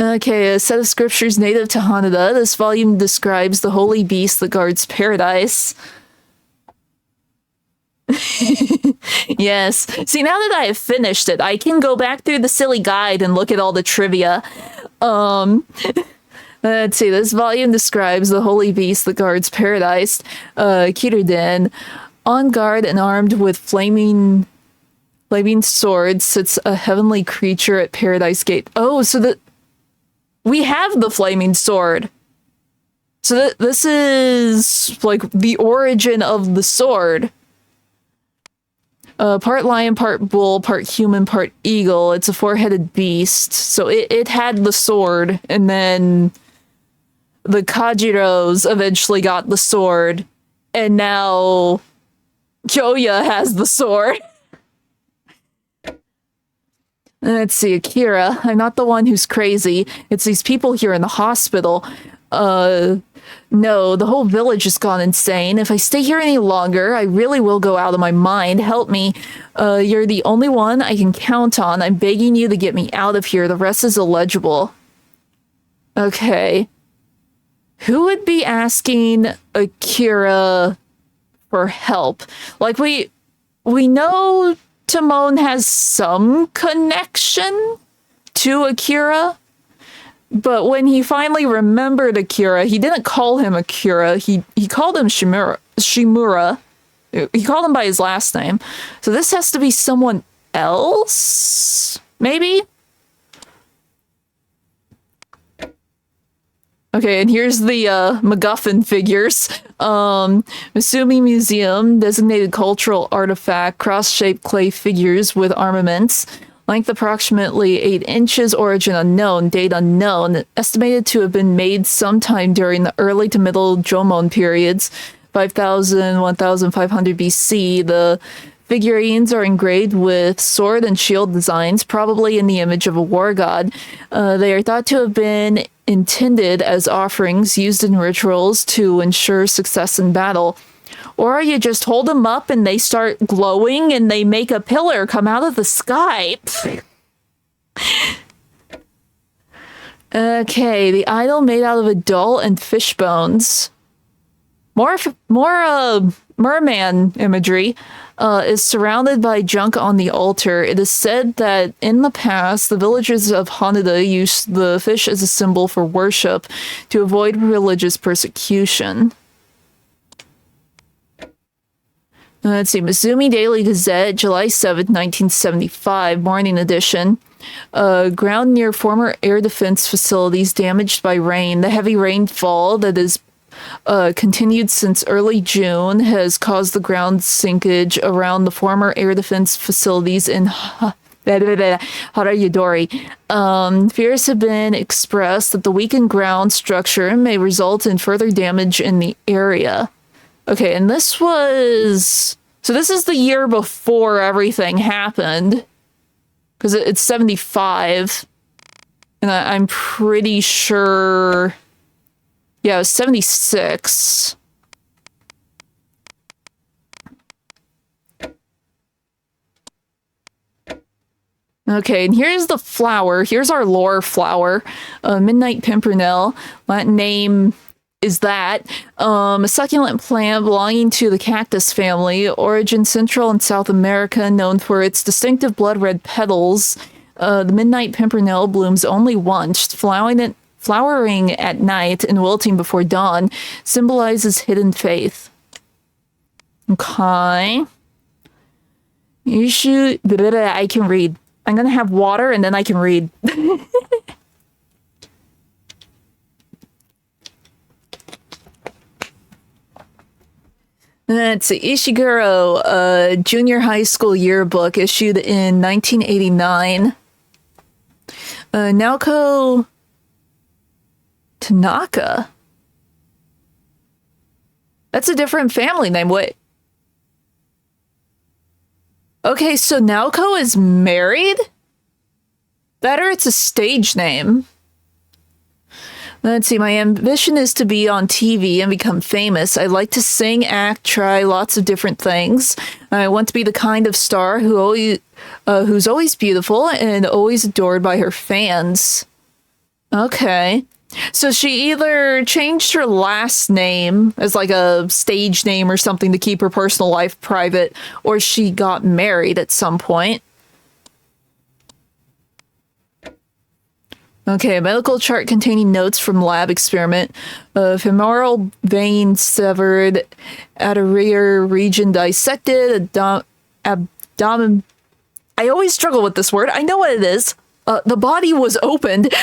Okay, a set of scriptures native to Hanada. This volume describes the holy beast that guards paradise. Yes. See, now that I have finished it, I can go back through the silly guide and look at all the trivia. Let's see. This volume describes the holy beast that guards paradise. Kiruden, on guard and armed with flaming swords, sits a heavenly creature at Paradise Gate. Oh, so we have the flaming sword. So this is like the origin of the sword. Part lion, part bull, part human, part eagle. It's a four-headed beast. So it had the sword, and then the Kajiros eventually got the sword, and now Kyoya has the sword. Let's see, Akira. I'm not the one who's crazy. It's these people here in the hospital. No, the whole village has gone insane. If I stay here any longer, I really will go out of my mind. Help me. You're the only one I can count on. I'm begging you to get me out of here. The rest is illegible. Okay. Who would be asking Akira for help? Like, we know Timon has some connection to Akira, but when he finally remembered Akira, he didn't call him Akira. He called him Shimura. He called him by his last name. So this has to be someone else? Maybe? Okay, and here's the MacGuffin figures. Misumi Museum, designated cultural artifact, cross-shaped clay figures with armaments. Length approximately 8 inches, origin unknown, date unknown. Estimated to have been made sometime during the early to middle Jomon periods, 5000, 1500 BC. The figurines are engraved with sword and shield designs, probably in the image of a war god. They are thought to have been intended as offerings used in rituals to ensure success in battle. Or you just hold them up and they start glowing and they make a pillar come out of the sky. Okay, the idol made out of a doll and fish bones. More merman imagery. Is surrounded by junk on the altar. It is said that in the past, the villagers of Hanada used the fish as a symbol for worship to avoid religious persecution. Let's see, Misumi Daily Gazette, July 7th, 1975, morning edition. Ground near former air defense facilities damaged by rain. The heavy rainfall that is continued since early June has caused the ground sinkage around the former air defense facilities in Harayudori. Fears have been expressed that the weakened ground structure may result in further damage in the area. Okay, and this was... So this is the year before everything happened. Because it's 75. And I'm pretty sure... Yeah, it was 76. Okay, and here's the flower. Here's our lore flower. Midnight Pimpernel. Latin name is that. A succulent plant belonging to the cactus family. Origin Central and South America, known for its distinctive blood-red petals. The Midnight Pimpernel blooms only once, flowering at night and wilting before dawn, symbolizes hidden faith. Okay. You should... I can read. I'm gonna have water and then I can read. Let's see. Ishiguro, junior high school yearbook issued in 1989. Naoko Tanaka? That's a different family name. Wait. Okay, so Naoko is married? Better it's a stage name. Let's see, my ambition is to be on TV and become famous. I like to sing, act, try lots of different things. I want to be the kind of star who's always beautiful and always adored by her fans. Okay. So she either changed her last name as like a stage name or something to keep her personal life private, or she got married at some point. Okay, a medical chart containing notes from lab experiment. Femoral vein severed, anterior region dissected, abdomen. I always struggle with this word. I know what it is. The body was opened.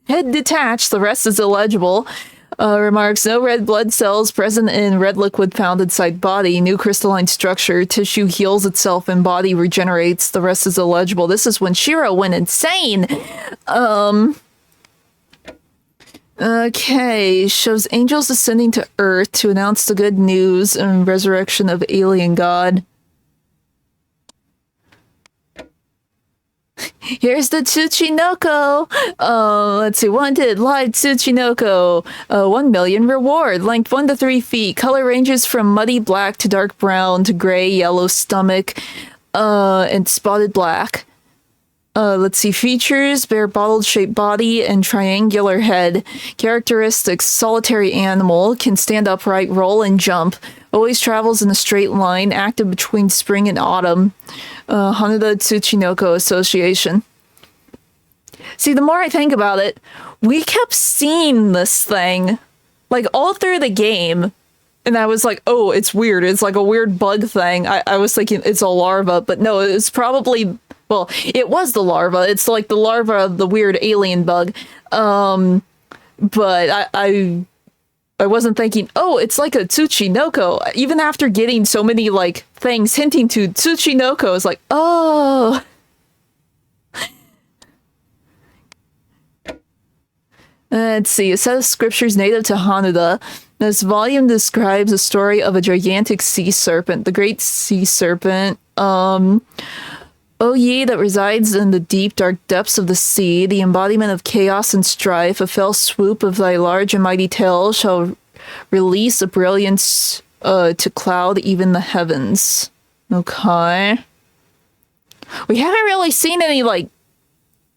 Head detached. The rest is illegible. Remarks, no red blood cells present in red liquid found inside body. New crystalline structure. Tissue heals itself and body regenerates. The rest is illegible. This is when Shiro went insane. Okay. Shows angels ascending to Earth to announce the good news and resurrection of alien god. Here's the Tsuchinoko. Let's see. Wanted live Tsuchinoko. 1 million reward. Length 1 to 3 feet. Color ranges from muddy black to dark brown to gray, yellow stomach, and spotted black. Let's see. Features: bare bottle shaped body and triangular head. Characteristics: solitary animal, can stand upright, roll, and jump. Always travels in a straight line, active between spring and autumn. Haneda Tsuchinoko Association. See, the more I think about it, we kept seeing this thing, like, all through the game. And I was like, oh, it's weird. It's like a weird bug thing. I was thinking it's a larva, but no, it's probably... Well, it was the larva. It's like the larva of the weird alien bug. But I wasn't thinking, oh, it's like a Tsuchinoko. Even after getting so many, like, things hinting to Tsuchinoko, it's like, oh. Let's see. A set of scriptures native to Haneda. This volume describes the story of a gigantic sea serpent. The great sea serpent, O ye that resides in the deep, dark depths of the sea, the embodiment of chaos and strife, a fell swoop of thy large and mighty tail shall release a brilliance to cloud even the heavens. Okay. We haven't really seen any, like,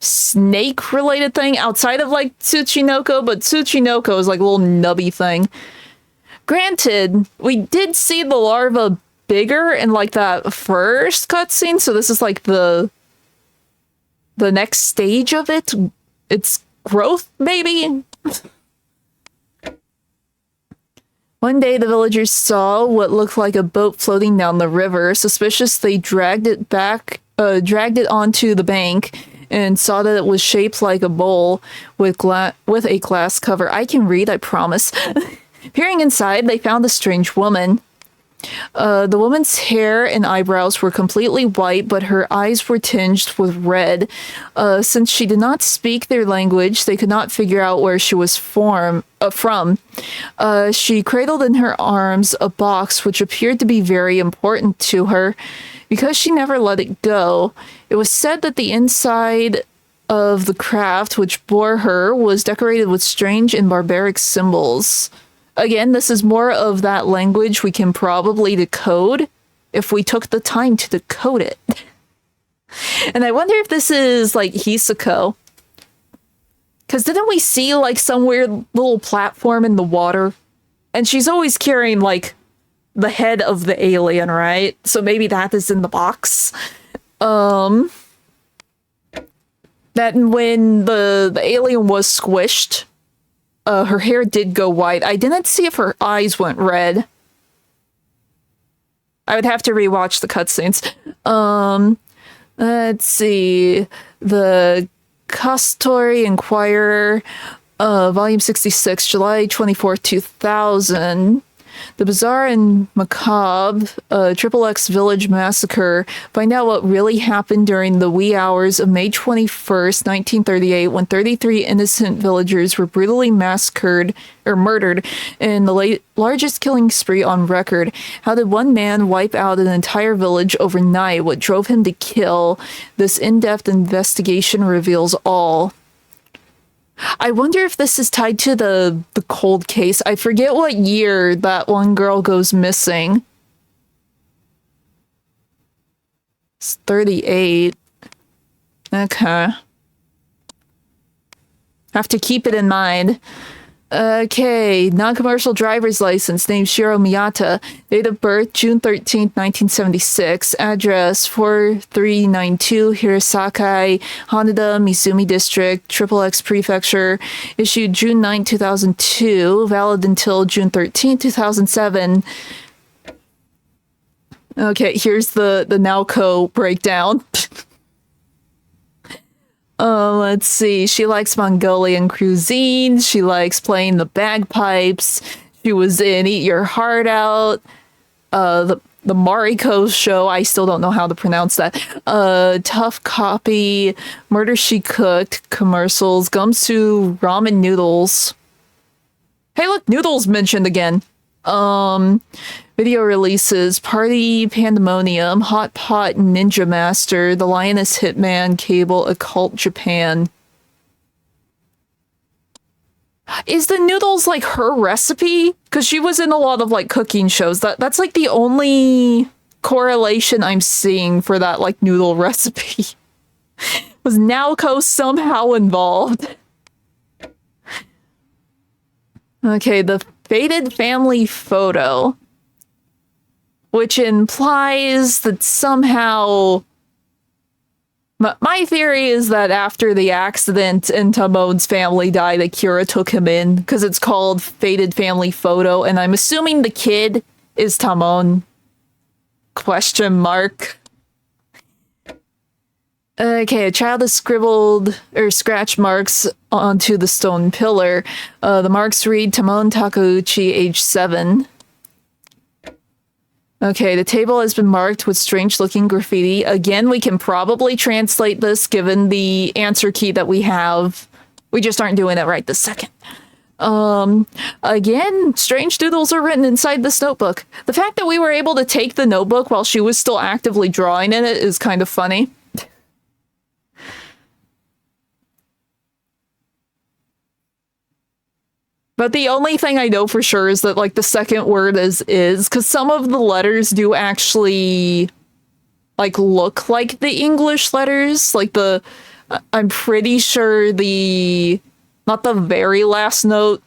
snake-related thing outside of, like, Tsuchinoko, but Tsuchinoko is, like, a little nubby thing. Granted, we did see the larva bigger in, like, that first cutscene, so this is like the next stage of its growth, maybe. One day the villagers saw what looked like a boat floating down the river. Suspicious, they dragged it onto the bank and saw that it was shaped like a bowl with a glass cover. I can read, I promise. Peering inside, they found a strange woman. The woman's hair and eyebrows were completely white, but her eyes were tinged with red. Since she did not speak their language, they could not figure out where she was from. She cradled in her arms a box which appeared to be very important to her, because she never let it go. It was said that the inside of the craft which bore her was decorated with strange and barbaric symbols. Again, this is more of that language we can probably decode if we took the time to decode it. And I wonder if this is, like, Hisako. Because didn't we see, like, some weird little platform in the water? And she's always carrying, like, the head of the alien, right? So maybe that is in the box. That when the alien was squished... her hair did go white. I didn't see if her eyes went red. I would have to rewatch the cutscenes. Let's see. The Costori Inquirer, Volume 66, July 24th, 2000. The Bizarre and Macabre, XXX Village Massacre. Find out what really happened during the wee hours of May 21st, 1938, when 33 innocent villagers were brutally massacred or murdered in the largest killing spree on record. How did one man wipe out an entire village overnight? What drove him to kill? This in-depth investigation reveals all. I wonder if this is tied to the cold case. I forget what year that one girl goes missing. It's 38. Okay. Have to keep it in mind. Okay, non-commercial driver's license, name Shiro Miyata, date of birth June 13th, 1976, address 4392 Hirasakai, Haneda, Mizumi District, X Prefecture, issued June 9, 2002, valid until June 13, 2007. Okay, here's the Naoko breakdown. Let's see. She likes Mongolian cuisine. She likes playing the bagpipes. She was in Eat Your Heart Out. The Mariko show. I still don't know how to pronounce that. Tough Copy. Murder She Cooked. Commercials. Gumsu ramen noodles. Hey, look, noodles mentioned again. Video releases, Party Pandemonium, Hot Pot Ninja Master, The Lioness Hitman, Cable, Occult Japan. Is the noodles like her recipe? Because she was in a lot of like cooking shows. That's like the only correlation I'm seeing for that like noodle recipe. Was Naoko somehow involved? Okay, the faded family photo. Which implies that somehow... My theory is that after the accident and Tamone's family died, Akira took him in, because it's called Faded Family Photo, and I'm assuming the kid is Tamone. Question mark. Okay, a child has scribbled or scratch marks onto the stone pillar. The marks read Tamone Takeuchi, age 7. Okay, the table has been marked with strange-looking graffiti. Again, we can probably translate this given the answer key that we have. We just aren't doing it right this second. Again, strange doodles are written inside this notebook. The fact that we were able to take the notebook while she was still actively drawing in it is kind of funny. But the only thing I know for sure is that, like, the second word is, because some of the letters do actually, like, look like the English letters. Like, I'm pretty sure not the very last note,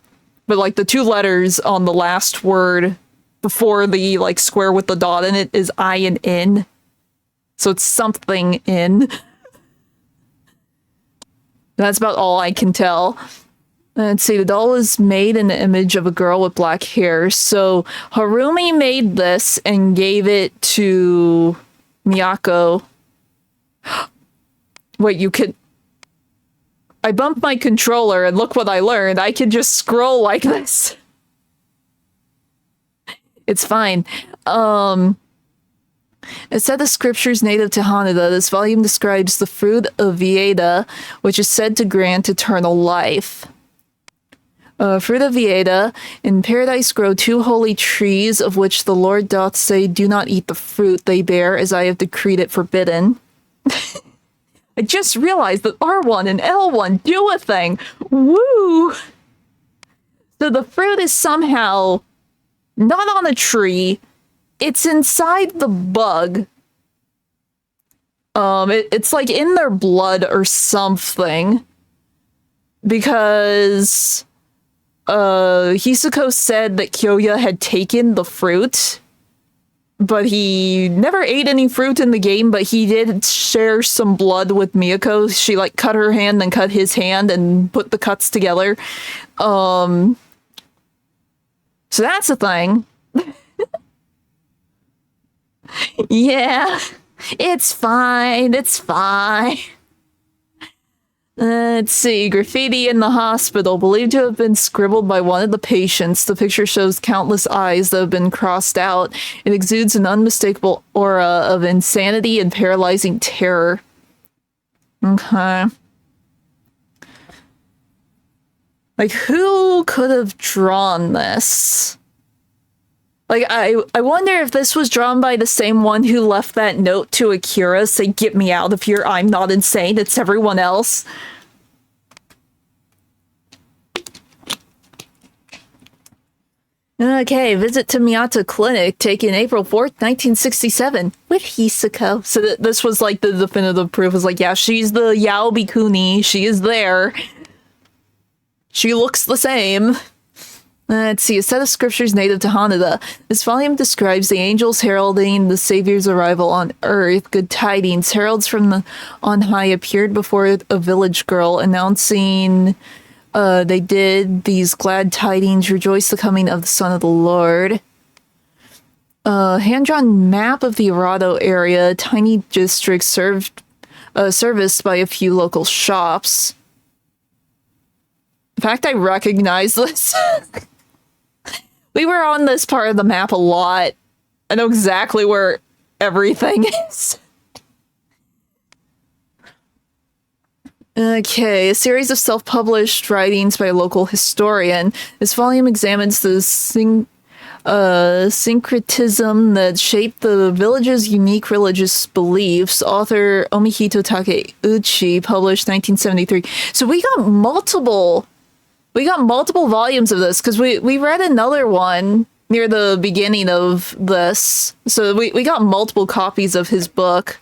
but, like, the two letters on the last word before the, like, square with the dot in it is I and N. So it's something in. That's about all I can tell. Let's see, the doll is made in the image of a girl with black hair. So Harumi made this and gave it to Miyako. Wait, you could... I bumped my controller and look what I learned. I can just scroll like this. It's fine. It said the scriptures native to Haneda. This volume describes the fruit of Vieda, which is said to grant eternal life. Fruit of Vieda, in paradise grow 2 holy trees, of which the Lord doth say, do not eat the fruit they bear, as I have decreed it forbidden. I just realized that R1 and L1 do a thing. Woo! So the fruit is somehow not on a tree. It's inside the bug. It's like in their blood or something. Because... Hisuko said that Kyoya had taken the fruit, but he never ate any fruit in the game, but he did share some blood with Miyako. She, like, cut her hand and cut his hand and put the cuts together. So that's a thing. Yeah, it's fine, it's fine. Let's see, graffiti in the hospital, believed to have been scribbled by one of the patients. The picture shows countless eyes that have been crossed out. It exudes an unmistakable aura of insanity and paralyzing terror. Okay. Like, who could have drawn this? Like, I wonder if this was drawn by the same one who left that note to Akira, say, get me out of here, I'm not insane, it's everyone else. Okay, visit to Miyata Clinic, taken April 4th, 1967, with Hisuko. So this was, like, the definitive proof. It was like, yeah, she's the Yao Bikuni, she is there. She looks the same. Let's see, a set of scriptures native to Hanada. This volume describes the angels heralding the Savior's arrival on Earth. Good tidings. Heralds from on high appeared before a village girl, announcing they did these glad tidings, rejoice the coming of the Son of the Lord. Hand-drawn map of the Arado area, tiny district serviced by a few local shops. In fact, I recognize this. We were on this part of the map a lot. I know exactly where everything is. Okay, a series of self-published writings by a local historian. This volume examines the syncretism that shaped the village's unique religious beliefs. Author Omihito Takeuchi, published 1973. So we got multiple volumes of this, because we read another one near the beginning of this. So we got multiple copies of his book.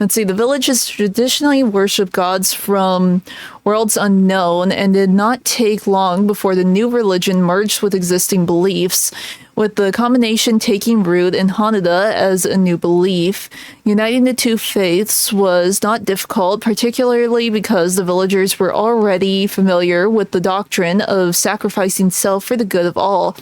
Let's see, the village has traditionally worshipped gods from worlds unknown, and did not take long before the new religion merged with existing beliefs, with the combination taking root in Hanada as a new belief. Uniting the two faiths was not difficult, particularly because the villagers were already familiar with the doctrine of sacrificing self for the good of all.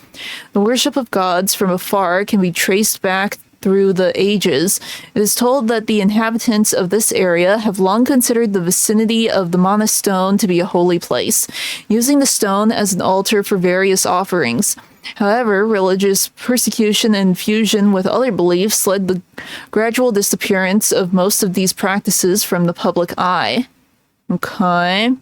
The worship of gods from afar can be traced back through the ages. It is told that the inhabitants of this area have long considered the vicinity of the Mana Stone to be a holy place, using the stone as an altar for various offerings. However, religious persecution and fusion with other beliefs led the gradual disappearance of most of these practices from the public eye. Okay.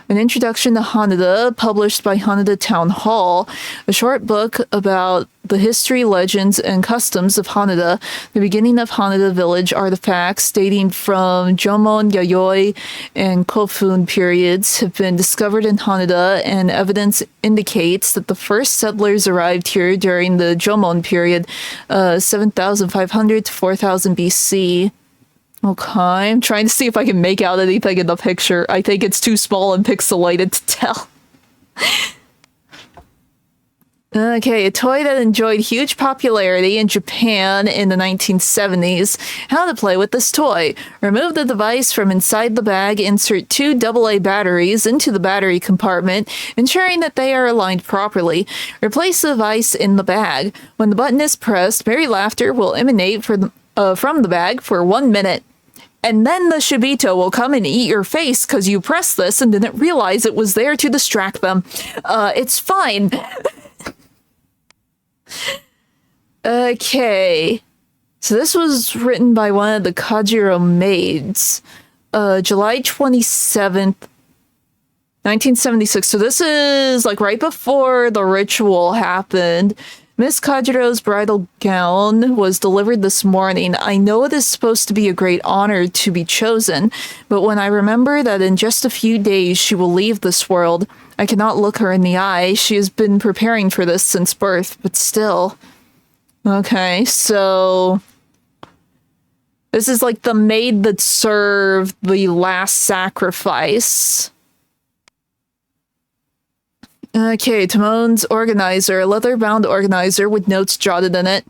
An Introduction to Hanada, published by Hanada Town Hall, a short book about the history, legends, and customs of Hanada. The beginning of Hanada village artifacts dating from Jomon, Yayoi, and Kofun periods have been discovered in Hanada, and evidence indicates that the first settlers arrived here during the Jomon period, 7,500 to 4,000 BC. Okay, I'm trying to see if I can make out anything in the picture. I think it's too small and pixelated to tell. Okay, a toy that enjoyed huge popularity in Japan in the 1970s. How to play with this toy. Remove the device from inside the bag, insert two AA batteries into the battery compartment, ensuring that they are aligned properly. Replace the device in the bag. When the button is pressed, merry laughter will emanate from the bag for 1 minute. And then the Shibito will come and eat your face because you pressed this and didn't realize it was there to distract them. It's fine. Okay. So this was written by one of the Kajiro maids. July 27th, 1976. So this is like right before the ritual happened. Miss Kajiro's bridal gown was delivered this morning. I know it is supposed to be a great honor to be chosen, but when I remember that in just a few days she will leave this world, I cannot look her in the eye. She has been preparing for this since birth, but still. Okay, so this is like the maid that served the last sacrifice. Okay, Timon's organizer, a leather-bound organizer with notes jotted in it.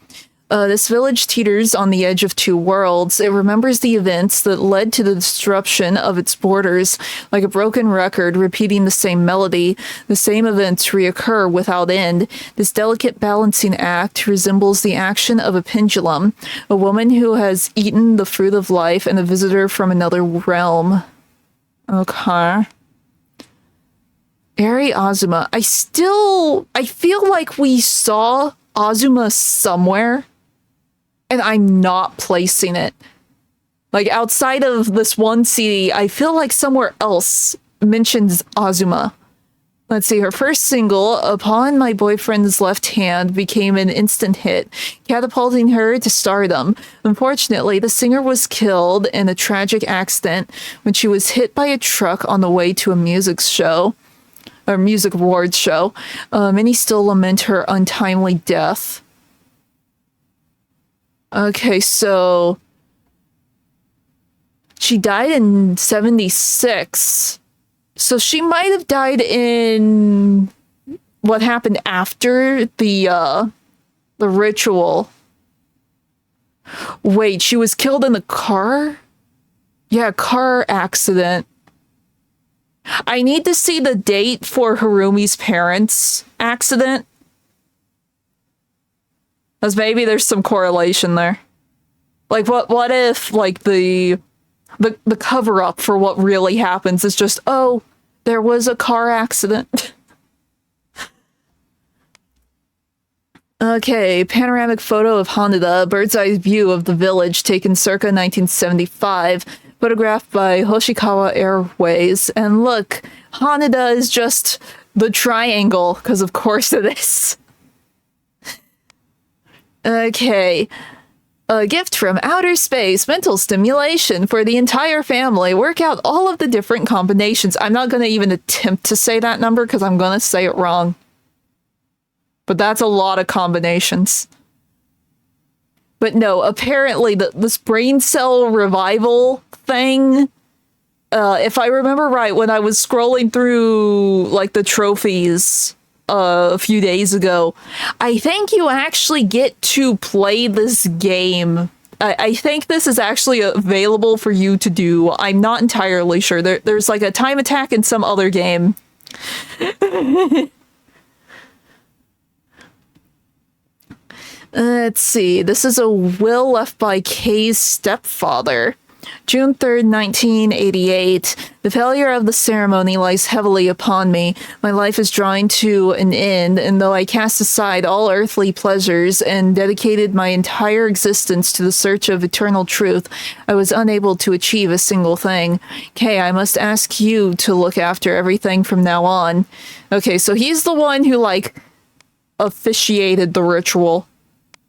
This village teeters on the edge of two worlds. It remembers the events that led to the disruption of its borders, like a broken record repeating the same melody. The same events reoccur without end. This delicate balancing act resembles the action of a pendulum, a woman who has eaten the fruit of life and a visitor from another realm. Okay. Eri Azuma. I feel like we saw Azuma somewhere, and I'm not placing it. Like, outside of this one CD, I feel like somewhere else mentions Azuma. Let's see, her first single, Upon My Boyfriend's Left Hand, became an instant hit, catapulting her to stardom. Unfortunately, the singer was killed in a tragic accident when she was hit by a truck on the way to a music awards show. Many still lament her untimely death. Okay, so she died in 76. So she might have died in what happened after the ritual. Wait, she was killed in the car? Yeah, car accident. I need to see the date for Harumi's parents' accident. Because maybe there's some correlation there. Like, what if, like, the cover-up for what really happens is just, oh, there was a car accident. Okay, panoramic photo of Haneda, bird's eye view of the village taken circa 1975, photographed by Hoshikawa Airways. And look, Haneda is just the triangle, because of course it is. Okay. A gift from outer space, mental stimulation for the entire family. Work out all of the different combinations. I'm not going to even attempt to say that number because I'm going to say it wrong. But that's a lot of combinations. But no, apparently this brain cell revival thing, if I remember right, when I was scrolling through like the trophies a few days ago, I think you actually get to play this game. I think this is actually available for you to do. I'm not entirely sure. There's like a time attack in some other game. Let's see. This is a will left by Kay's stepfather. June 3rd, 1988. The failure of the ceremony lies heavily upon me. My life is drawing to an end, and though I cast aside all earthly pleasures and dedicated my entire existence to the search of eternal truth, I was unable to achieve a single thing. Kay, I must ask you to look after everything from now on. Okay, so he's the one who, like, officiated the ritual.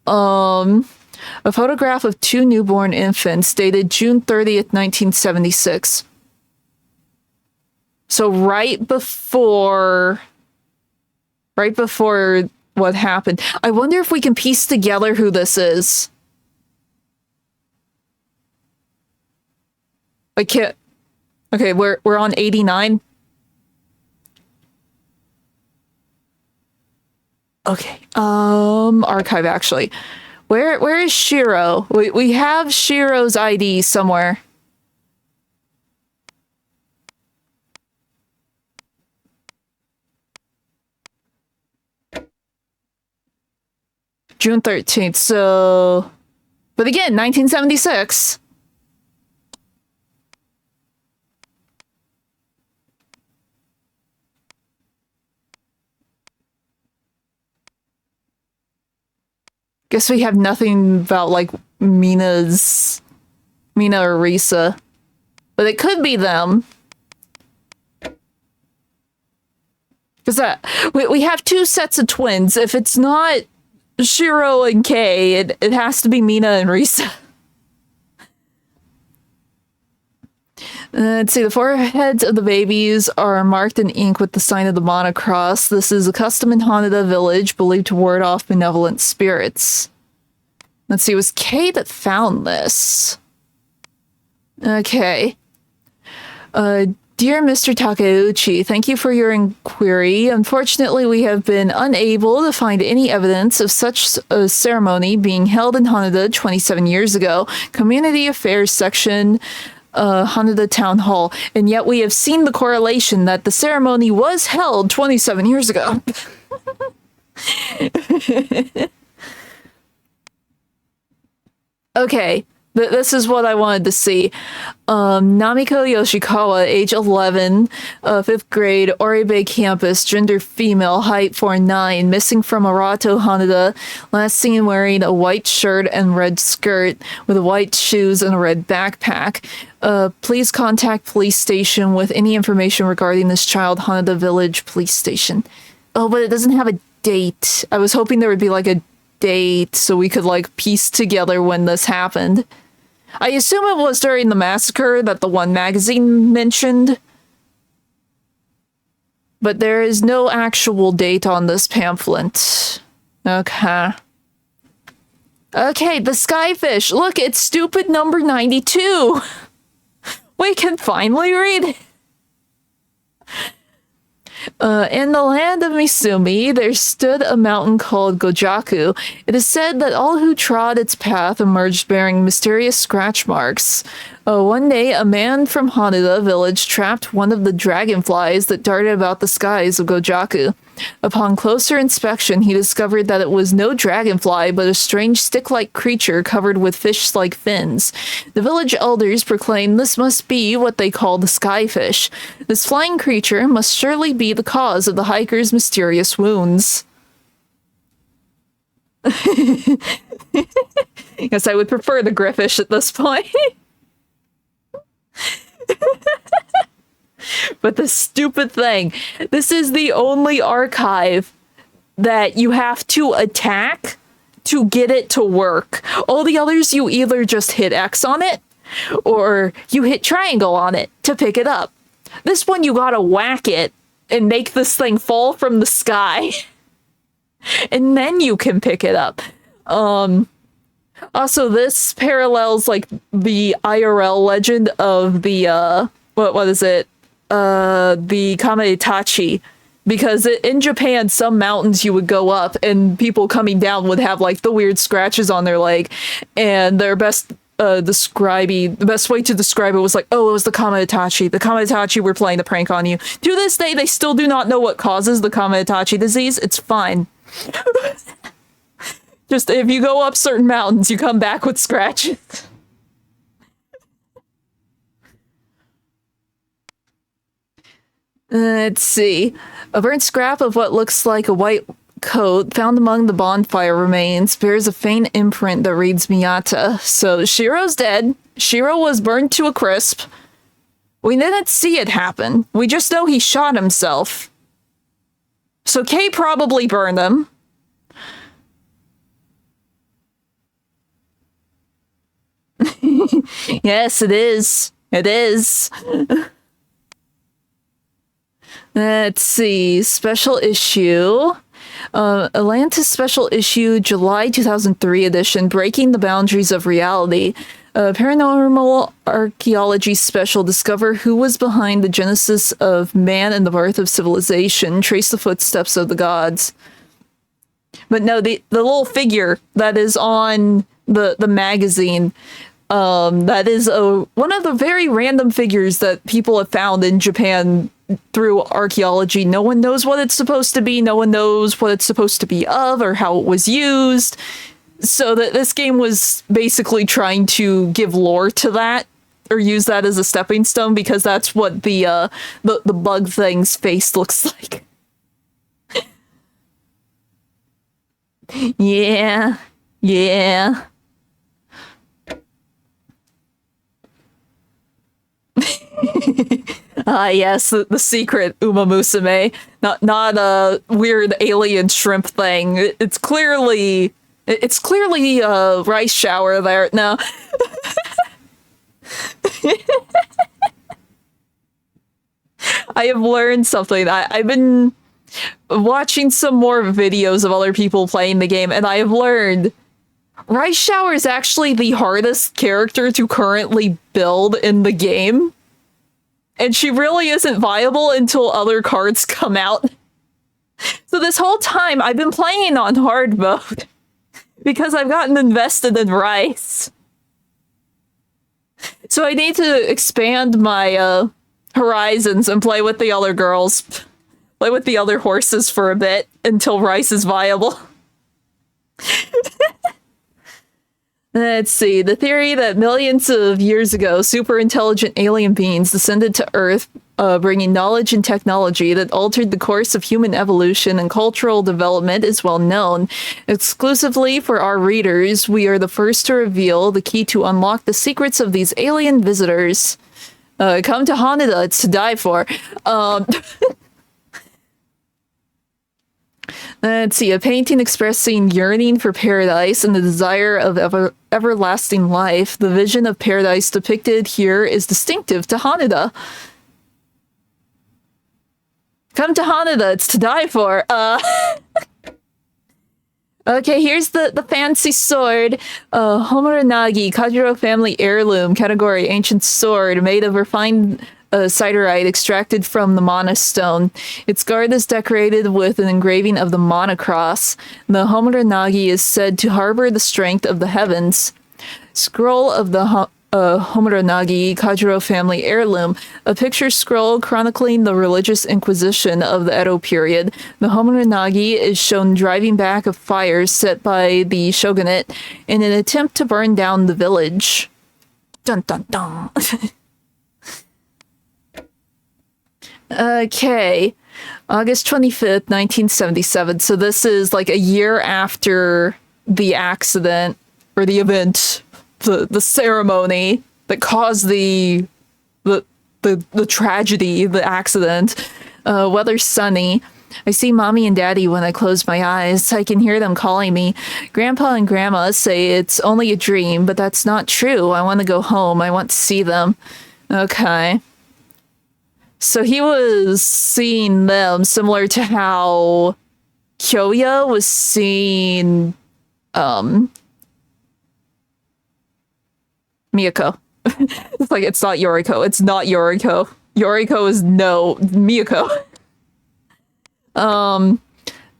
A photograph of 2 newborn infants dated June 30th, 1976. So right before what happened. I wonder if we can piece together who this is. I can't. Okay, we're on 89. Okay. Archive actually. Where is Shiro? We have Shiro's ID somewhere. June 13th, so... But again, 1976. Guess we have nothing about, like, Mina or Risa. But it could be them. Because we have 2 sets of twins. If it's not Shiro and Kay, it has to be Mina and Risa. Let's see, the foreheads of the babies are marked in ink with the sign of the monocross. This is a custom in Haneda village, believed to ward off benevolent spirits. Let's see, it was Kay that found this. Okay. Dear Mr. Takeuchi, thank you for your inquiry. Unfortunately, we have been unable to find any evidence of such a ceremony being held in Haneda 27 years ago. Community Affairs Section, Haneda Town Hall. And yet we have seen the correlation that the ceremony was held 27 years ago. Okay. This is what I wanted to see. Namiko Yoshikawa, age 11, 5th grade, Oribe campus, gender female, height 4'9", missing from Arato, Haneda, last seen wearing a white shirt and red skirt with white shoes and a red backpack. Please contact police station with any information regarding this child, Haneda Village Police Station. Oh, but it doesn't have a date. I was hoping there would be like a date so we could like piece together when this happened. I assume it was during the massacre that the one magazine mentioned. But there is no actual date on this pamphlet. Okay. Okay, the skyfish. Look, it's stupid number 92. We can finally read it. In the land of Misumi, there stood a mountain called Gojaku. It is said that all who trod its path emerged bearing mysterious scratch marks. One day, a man from Haneda village trapped one of the dragonflies that darted about the skies of Gojaku. Upon closer inspection, he discovered that it was no dragonfly, but a strange stick-like creature covered with fish-like fins. The village elders proclaimed this must be what they call the skyfish. This flying creature must surely be the cause of the hiker's mysterious wounds. Guess I would prefer the griffish at this point. But the stupid thing, this is the only archive that you have to attack to get it to work. All the others, you either just hit X on it, or you hit triangle on it to pick it up. This one, you gotta whack it and make this thing fall from the sky. And then you can pick it up. Also, this parallels, like, the IRL legend of the, what is it? The Kamaitachi, because in Japan, some mountains you would go up and people coming down would have like the weird scratches on their leg, and their best the best way to describe it was like, oh, it was the Kamaitachi. The Kamaitachi were playing the prank on you. To this day, they still do not know what causes the Kamaitachi disease. It's fine. Just if you go up certain mountains, you come back with scratches. Let's see. A burnt scrap of what looks like a white coat found among the bonfire remains bears a faint imprint that reads Miyata. So Shiro's dead. Shiro was burned to a crisp. We didn't see it happen. We just know he shot himself. So Kay probably burned him. Yes, it is. It is. Let's see. Special issue. Atlantis Special Issue, July 2003 edition, Breaking the Boundaries of Reality. Paranormal Archaeology Special, discover who was behind the genesis of man and the birth of civilization. Trace the footsteps of the gods. But no, the little figure that is on the magazine, that is one of the very random figures that people have found in Japan through archaeology. No one knows what it's supposed to be. No one knows what it's supposed to be of or how it was used. So that this game was basically trying to give lore to that, or use that as a stepping stone, because that's what the bug thing's face looks like. Yeah. Yeah. Yes, the secret Uma Musume. Not a weird alien shrimp thing. It's clearly a rice shower there. No. I have learned something. I've been watching some more videos of other people playing the game, and I have learned Rice Shower is actually the hardest character to currently build in the game. And she really isn't viable until other cards come out. So this whole time, I've been playing on hard mode because I've gotten invested in Rice. So I need to expand my horizons and play with the other girls. Play with the other horses for a bit until Rice is viable. Let's see. The theory that millions of years ago, super intelligent alien beings descended to Earth, bringing knowledge and technology that altered the course of human evolution and cultural development is well known. Exclusively for our readers, we are the first to reveal the key to unlock the secrets of these alien visitors. Come to Haneda, it's to die for. Let's see, a painting expressing yearning for paradise and the desire of everlasting life. The vision of paradise depicted here is distinctive to Haneda. Come to Haneda, it's to die for. Okay, here's the fancy sword. Homoranagi, Kajiro family heirloom, category ancient sword, made of refined siderite extracted from the Mana Stone. Its guard is decorated with an engraving of the Mana Cross. The Homoranagi is said to harbor the strength of the heavens. Scroll of the Homoranagi Kajiro family heirloom, a picture scroll chronicling the religious inquisition of the Edo period. The Homoranagi is shown driving back a fire set by the shogunate in an attempt to burn down the village. Dun dun dun. Okay. August 25th, 1977. So this is like a year after the accident or the event, the ceremony that caused the tragedy, the accident. Weather's sunny. I see mommy and daddy when I close my eyes. I can hear them calling me. Grandpa and grandma say it's only a dream, but that's not true. I want to go home. I want to see them. Okay. So he was seeing them similar to how Kyoya was seeing Miyako. It's like, it's not Yoriko. It's not Yoriko. Yoriko is no Miyako.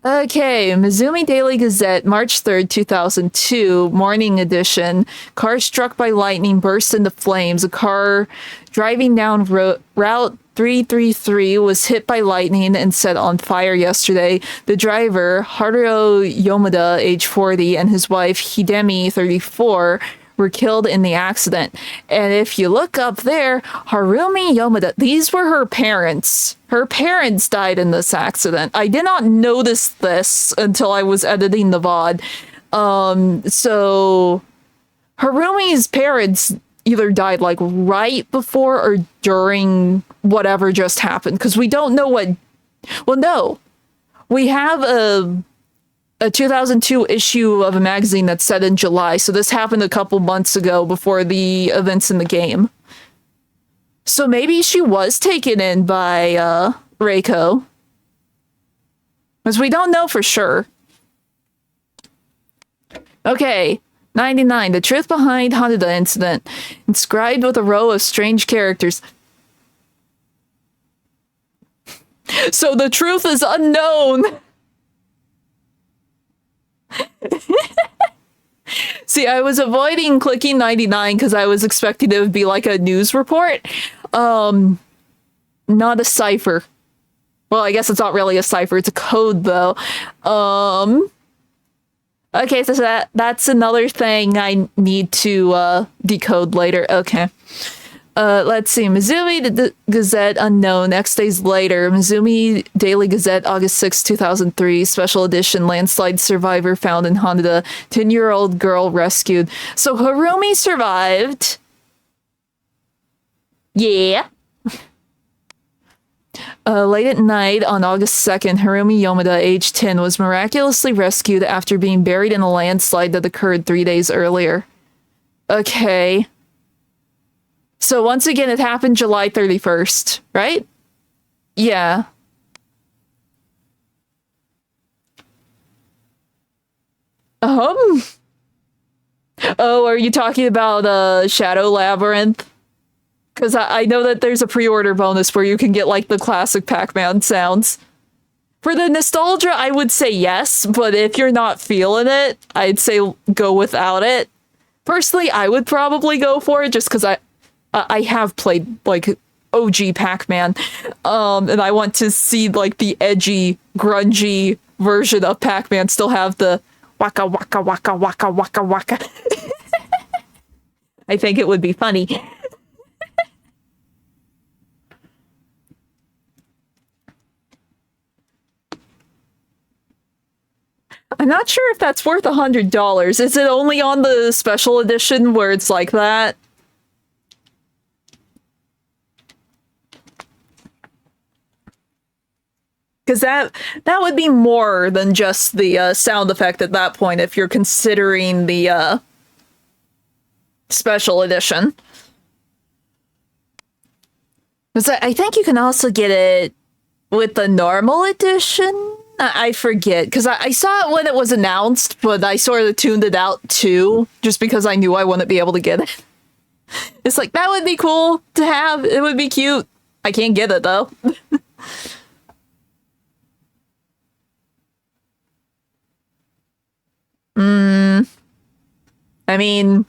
Okay, Mizumi Daily Gazette, March 3rd, 2002, morning edition. Car struck by lightning burst into flames. A car driving down Route 333 was hit by lightning and set on fire yesterday. The driver, Haruo Yomada, age 40, and his wife, Hidemi, 34, were killed in the accident. And if you look up there, Harumi Yomada, these were her parents. Her parents died in this accident. I did not notice this until I was editing the VOD. So Harumi's parents either died like right before or during whatever just happened, because we don't know what. Well, no, we have a 2002 issue of a magazine that's set in July, so this happened a couple months ago before the events in the game. So maybe she was taken in by Reiko, because we don't know for sure. Okay. 99. The truth behind Haneda incident. Inscribed with a row of strange characters. So the truth is unknown. See, I was avoiding clicking 99 because I was expecting it would be like a news report. Not a cipher. Well, I guess it's not really a cipher. It's a code, though. Okay, so that's another thing I need to decode later. Okay. Let's see. Mizumi the Gazette unknown. Next days later. Mizumi Daily Gazette, August 6, 2003. Special edition. Landslide survivor found in Haneda. 10-year-old girl rescued. So Harumi survived. Yeah. Late at night on August 2nd, Harumi Yomada, age 10, was miraculously rescued after being buried in a landslide that occurred 3 days earlier. Okay. So once again, it happened July 31st, right? Yeah. Oh, are you talking about Shadow Labyrinth? Because I know that there's a pre-order bonus where you can get, like, the classic Pac-Man sounds. For the nostalgia, I would say yes, but if you're not feeling it, I'd say go without it. Personally, I would probably go for it just because I have played, like, OG Pac-Man, and I want to see, like, the edgy, grungy version of Pac-Man still have the waka waka waka waka waka waka. I think it would be funny. I'm not sure if that's worth $100. Is it only on the special edition where it's like that? Because that would be more than just the sound effect at that point if you're considering the special edition. Because I think you can also get it with the normal edition. I forget, because I saw it when it was announced, but I sort of tuned it out too, just because I knew I wouldn't be able to get it. It's like, that would be cool to have. It would be cute. I can't get it though. I mean,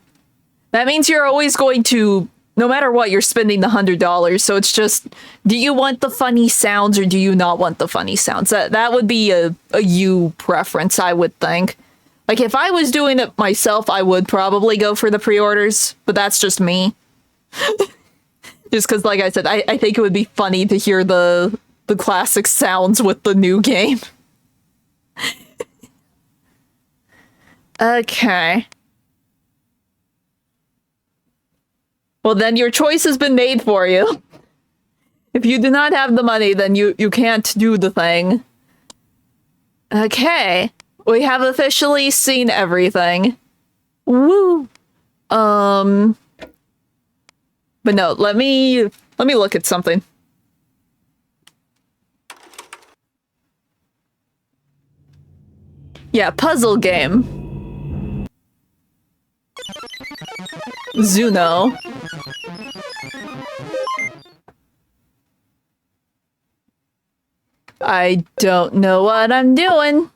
that means you're always going to, no matter what, you're spending the $100. So it's just, do you want the funny sounds or do you not want the funny sounds? That would be a you preference, I would think. Like, if I was doing it myself, I would probably go for the pre-orders, but that's just me. Just because, like I said, I think it would be funny to hear the classic sounds with the new game. Okay. Well, then your choice has been made for you. If you do not have the money, then you can't do the thing. Okay. We have officially seen everything. Woo! But no, let me look at something. Yeah, puzzle game. Zuno. I don't know what I'm doing.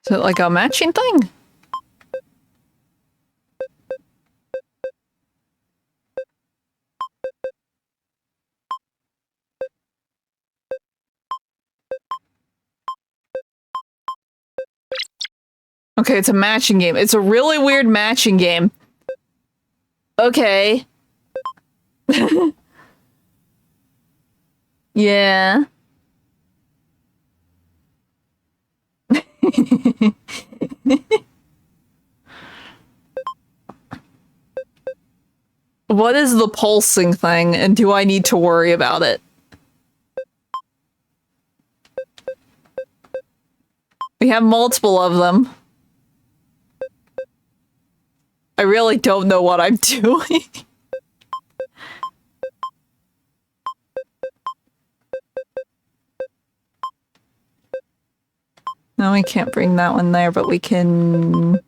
Is it like a matching thing? Okay, it's a matching game. It's a really weird matching game. Okay. Yeah. What is the pulsing thing, and do I need to worry about it? We have multiple of them. I really don't know what I'm doing. No, we can't bring that one there, but we can...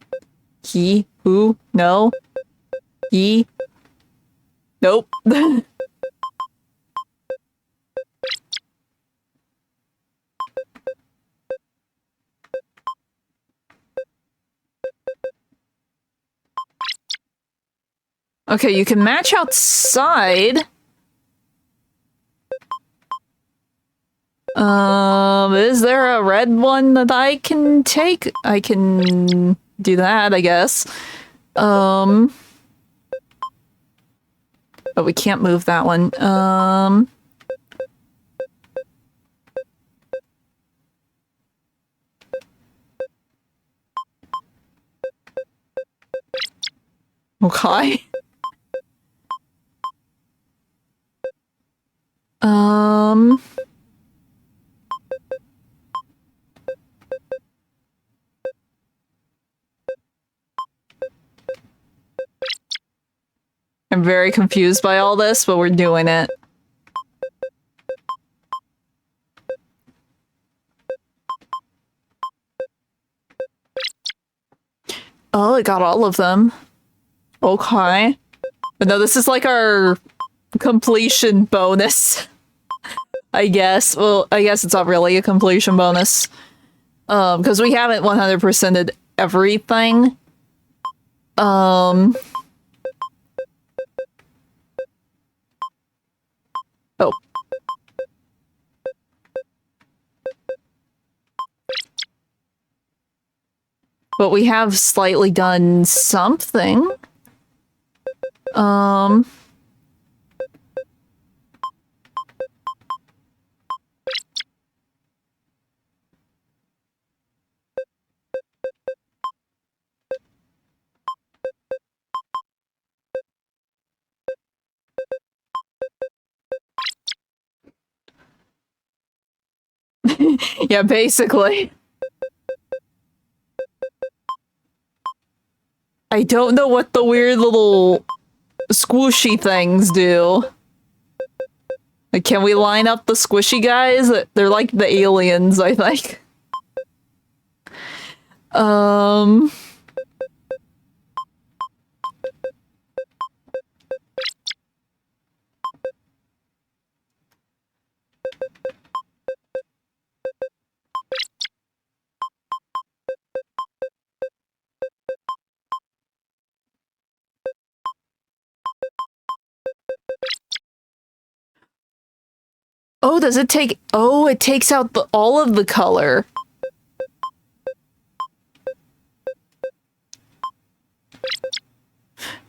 He? Who? No? He? Nope. Okay, you can match outside. Is there a red one that I can take? I can do that, I guess. But we can't move that one. Okay. I'm very confused by all this, but we're doing it. Oh, it got all of them. Okay. But no, this is like our completion bonus. I guess. Well, I guess it's not really a completion bonus. Because we haven't 100%ed everything. Oh. But we have slightly done something. Yeah, basically. I don't know what the weird little squishy things do. Like, can we line up the squishy guys? They're like the aliens, I think. Oh, does it take... Oh, it takes out all of the color.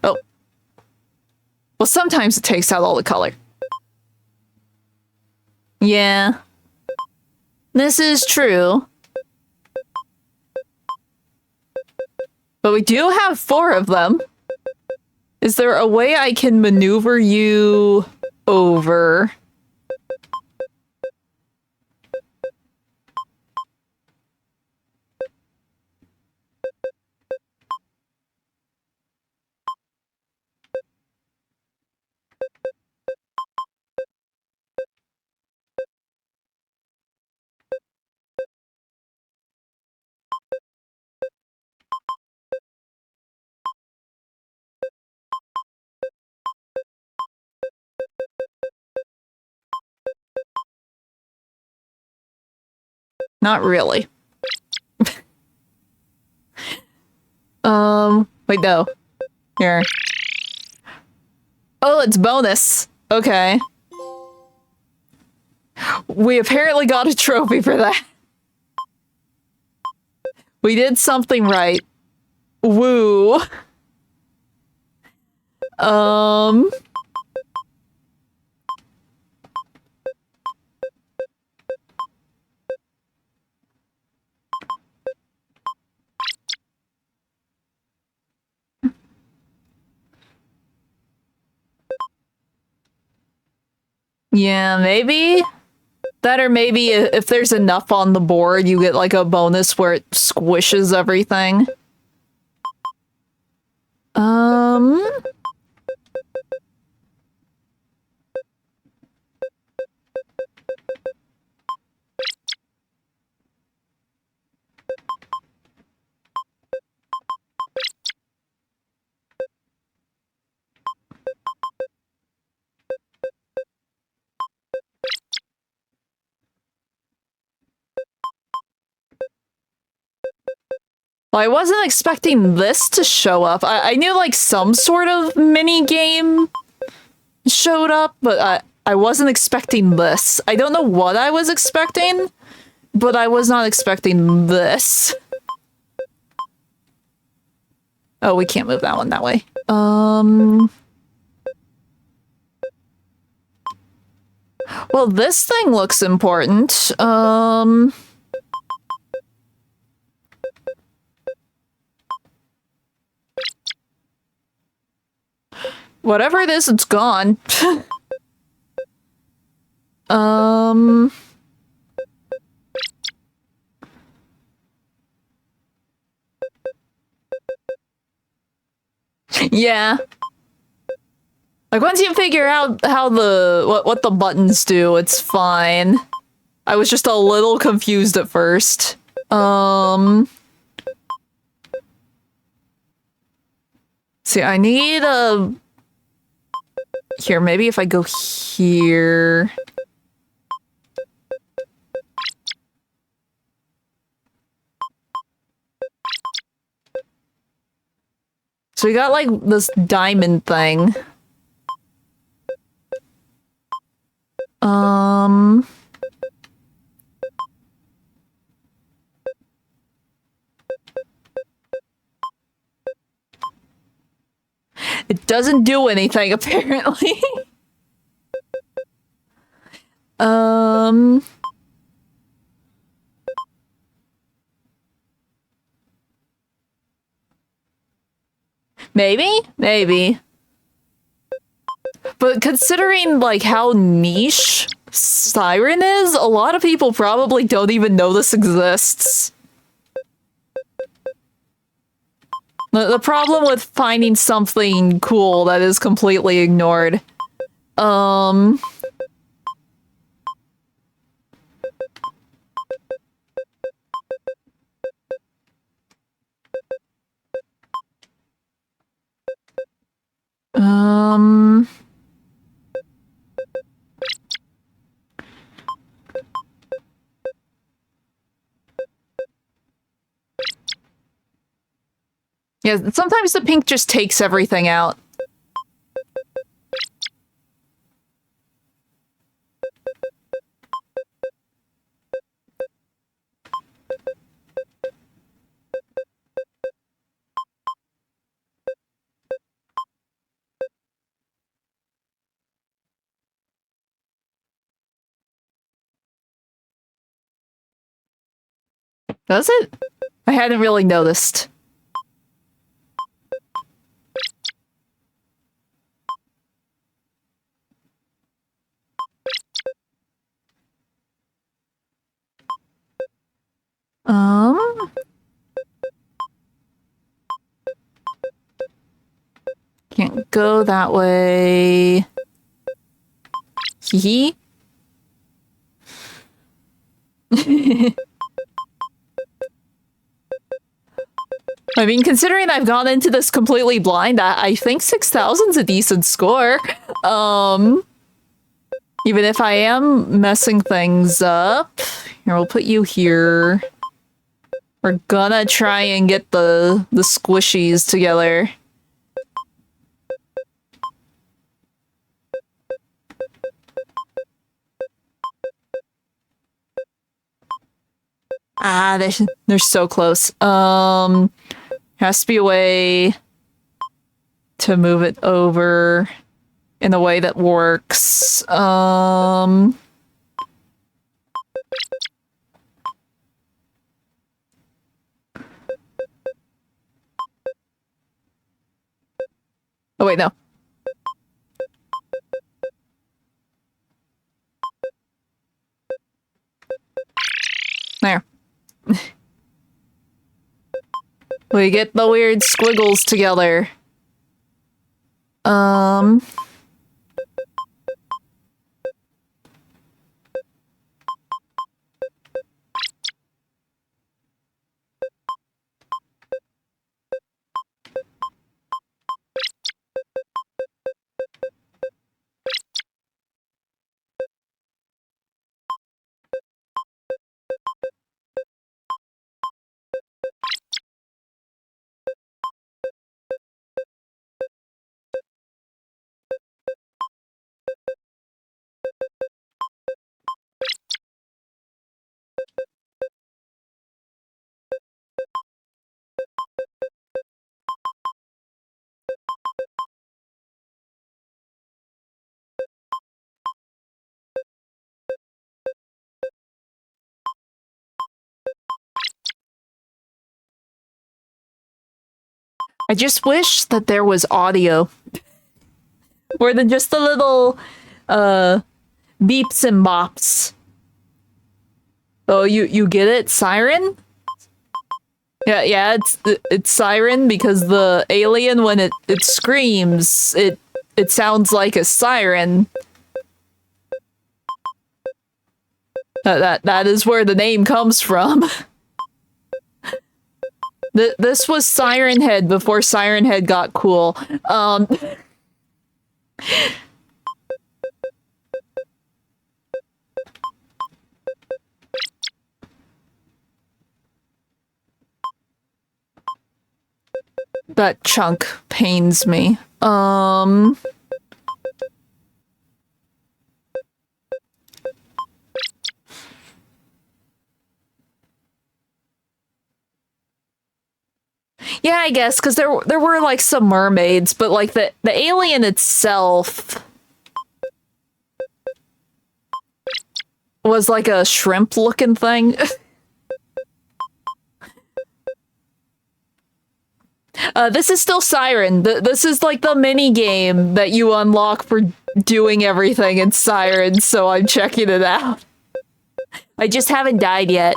Oh. Well, sometimes it takes out all the color. Yeah. This is true. But we do have 4 of them. Is there a way I can maneuver you over? Not really. Wait, no. Here. Oh, it's bonus. Okay. We apparently got a trophy for that. We did something right. Woo. Yeah, maybe? That, or maybe if there's enough on the board, you get like a bonus where it squishes everything. Well, I wasn't expecting this to show up. I knew like some sort of mini game showed up, but I wasn't expecting this. I don't know what I was expecting, but I was not expecting this. Oh, we can't move that one that way. Well, this thing looks important. Whatever it is, it's gone. Yeah. Like, once you figure out how what the buttons do, it's fine. I was just a little confused at first. See, I need a... Here, maybe if I go here... So we got, like, this diamond thing. It doesn't do anything, apparently. Maybe? Maybe. But considering, like, how niche Siren is? A lot of people probably don't even know this exists. The problem with finding something cool that is completely ignored. Yeah, sometimes the pink just takes everything out. Does it? I hadn't really noticed. Can't go that way. Hee I mean, considering I've gone into this completely blind, I think 6,000's a decent score. Even if I am messing things up. Here, we'll put you here. We're gonna try and get the squishies together. Ah, they're so close. Has to be a way to move it over in a way that works. Oh wait, no. There. We get the weird squiggles together. I just wish that there was audio. More than just the little, beeps and bops. Oh, you get it? Siren? Yeah, it's Siren because the alien, when it screams, it sounds like a siren. That is where the name comes from. This was Siren Head before Siren Head got cool. That chunk pains me. Yeah, I guess, because there were, like, some mermaids, but, like, the alien itself was, like, a shrimp-looking thing. This is still Siren. This is like the mini game that you unlock for doing everything in Siren, so I'm checking it out. I just haven't died yet.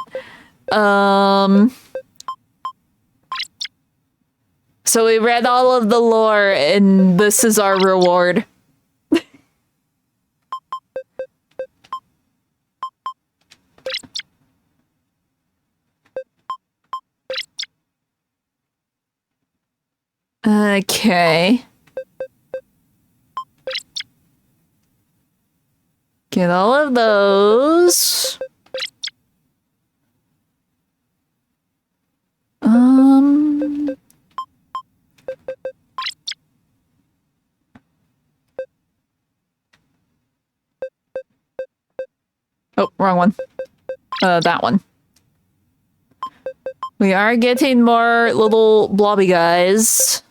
So we read all of the lore, and this is our reward. Okay. Get all of those. Oh, wrong one. That one. We are getting more little blobby guys.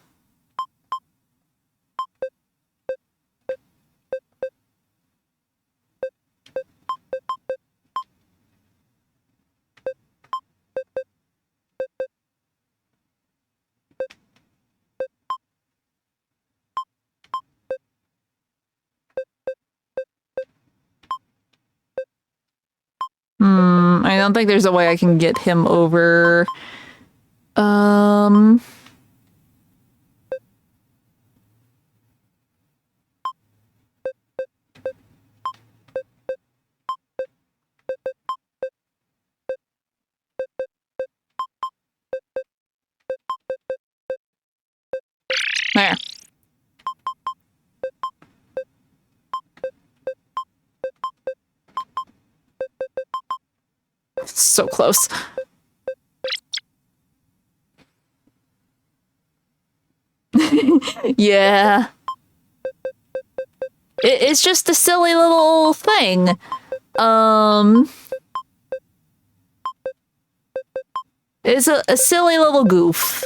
I don't think there's a way I can get him over. There. So close. Yeah. It's just a silly little thing. It's a silly little goof.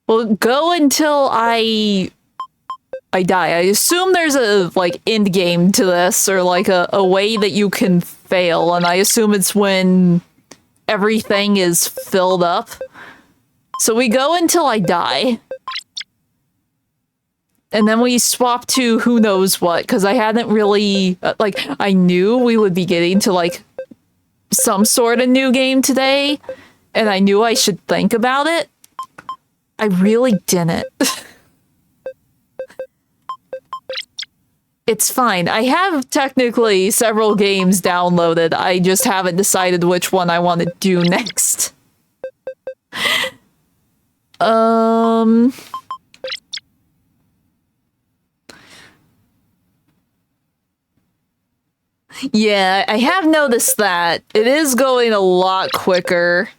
Well, go until I die. I assume there's a, like, end game to this, or, like, a way that you can fail, and I assume it's when everything is filled up. So we go until I die. And then we swap to who knows what, because I hadn't really, like, I knew we would be getting to, like, some sort of new game today, and I knew I should think about it. I really didn't. It's fine. I have technically several games downloaded. I just haven't decided which one I want to do next. Yeah, I have noticed that. It is going a lot quicker.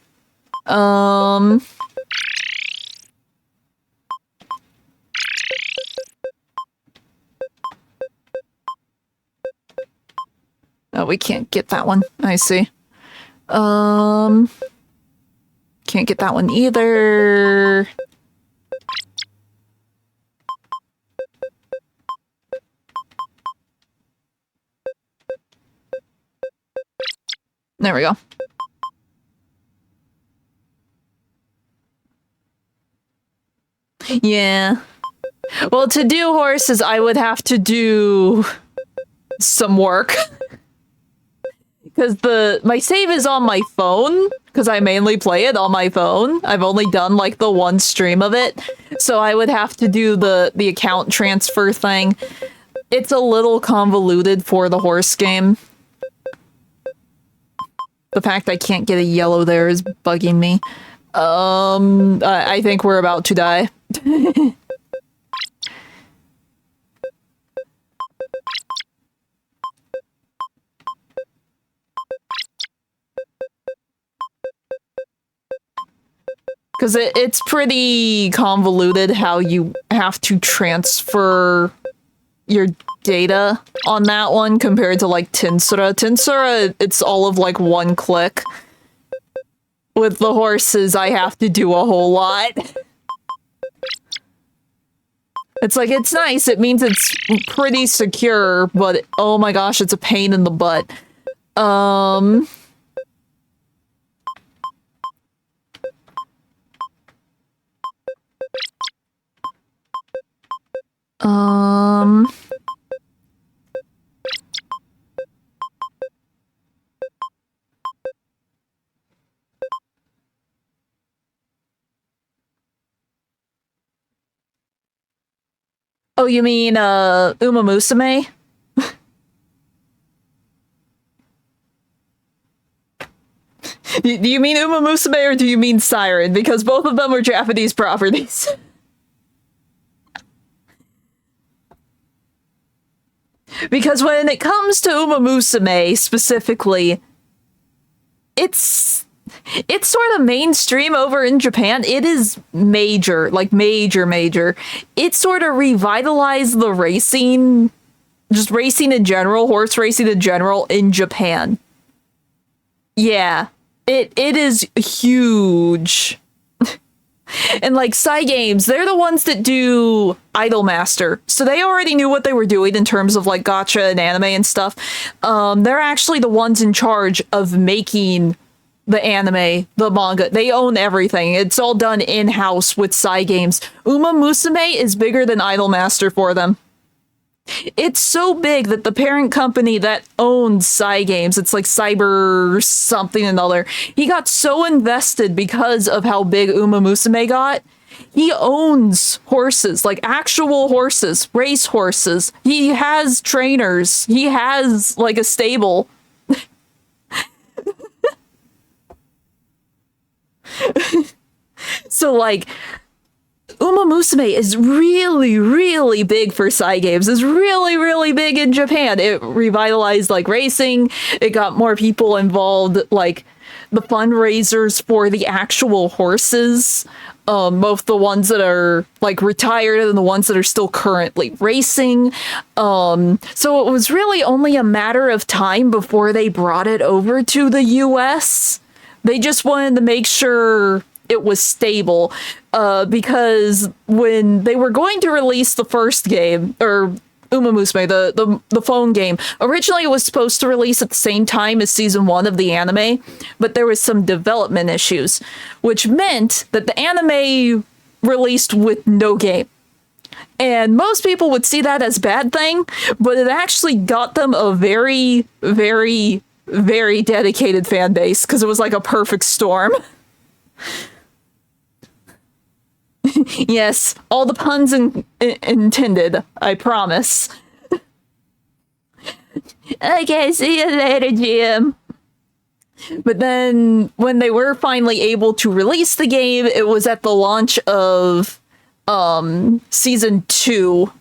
Oh, we can't get that one. I see. Can't get that one either. There we go. Yeah. Well, to do horses, I would have to do some work. Because my save is on my phone, because I mainly play it on my phone. I've only done, like, the one stream of it. So I would have to do the account transfer thing. It's a little convoluted for the horse game. The fact I can't get a yellow there is bugging me. I think we're about to die. Because it's pretty convoluted how you have to transfer your data on that one compared to, like, Tinsura. Tinsura, it's all of, like, one click. With the horses, I have to do a whole lot. It's like, it's nice. It means it's pretty secure, but oh my gosh, it's a pain in the butt. Um... Oh, you mean, Uma Musume? Do you mean Uma Musume or do you mean Siren? Because both of them are Japanese properties. Because when it comes to Uma Musume specifically, it's sort of mainstream over in Japan. It is major, like major. It sort of revitalized the racing, just racing in general, horse racing in general in Japan. Yeah. It is huge. And like Cygames, they're the ones that do Idolmaster. So they already knew what they were doing in terms of like gacha and anime and stuff. They're actually the ones in charge of making the anime, the manga. They own everything. It's all done in-house with Cygames. Uma Musume is bigger than Idolmaster for them. It's so big that the parent company that owns Cygames, it's like Cyber something another, he got so invested because of how big Uma Musume got. He owns horses, like actual horses, race horses. He has trainers. He has like a stable. So like Uma Musume is really big for Cygames. It's really big in Japan. It revitalized like racing. It got more people involved, like the fundraisers for the actual horses. Both the ones that are like retired and the ones that are still currently racing. So it was really only a matter of time before they brought it over to the US. They just wanted to make sure it was stable, because when they were going to release the first game, or Uma Musume, the phone game, originally it was supposed to release at the same time as season 1 of the anime, but there was some development issues, which meant that the anime released with no game. And most people would see that as a bad thing, but it actually got them a very dedicated fan base, because it was like a perfect storm. Yes, all the puns intended, I promise. Okay, see you later, Jim. But then, when they were finally able to release the game, it was at the launch of season 2,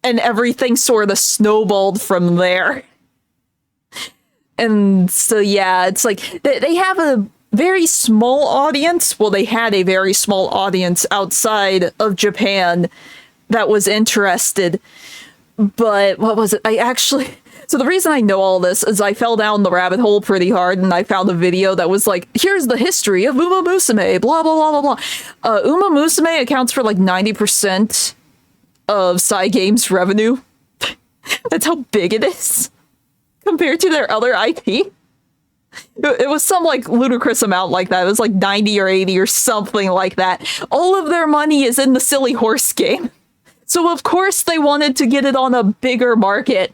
and everything sort of snowballed from there. And so, yeah, it's like, they have a very small audience. Well, they had a very small audience outside of Japan that was interested. But what was it? So the reason I know all this is I fell down the rabbit hole pretty hard, and I found a video that was like, here's the history of Uma Musume, blah, blah, blah, blah, blah. Uma Musume accounts for like 90% of Cygames revenue. That's how big it is compared to their other IP. It was some like ludicrous amount like that. It was like 90 or 80 or something like that. All of their money is in the silly horse game. So of course they wanted to get it on a bigger market.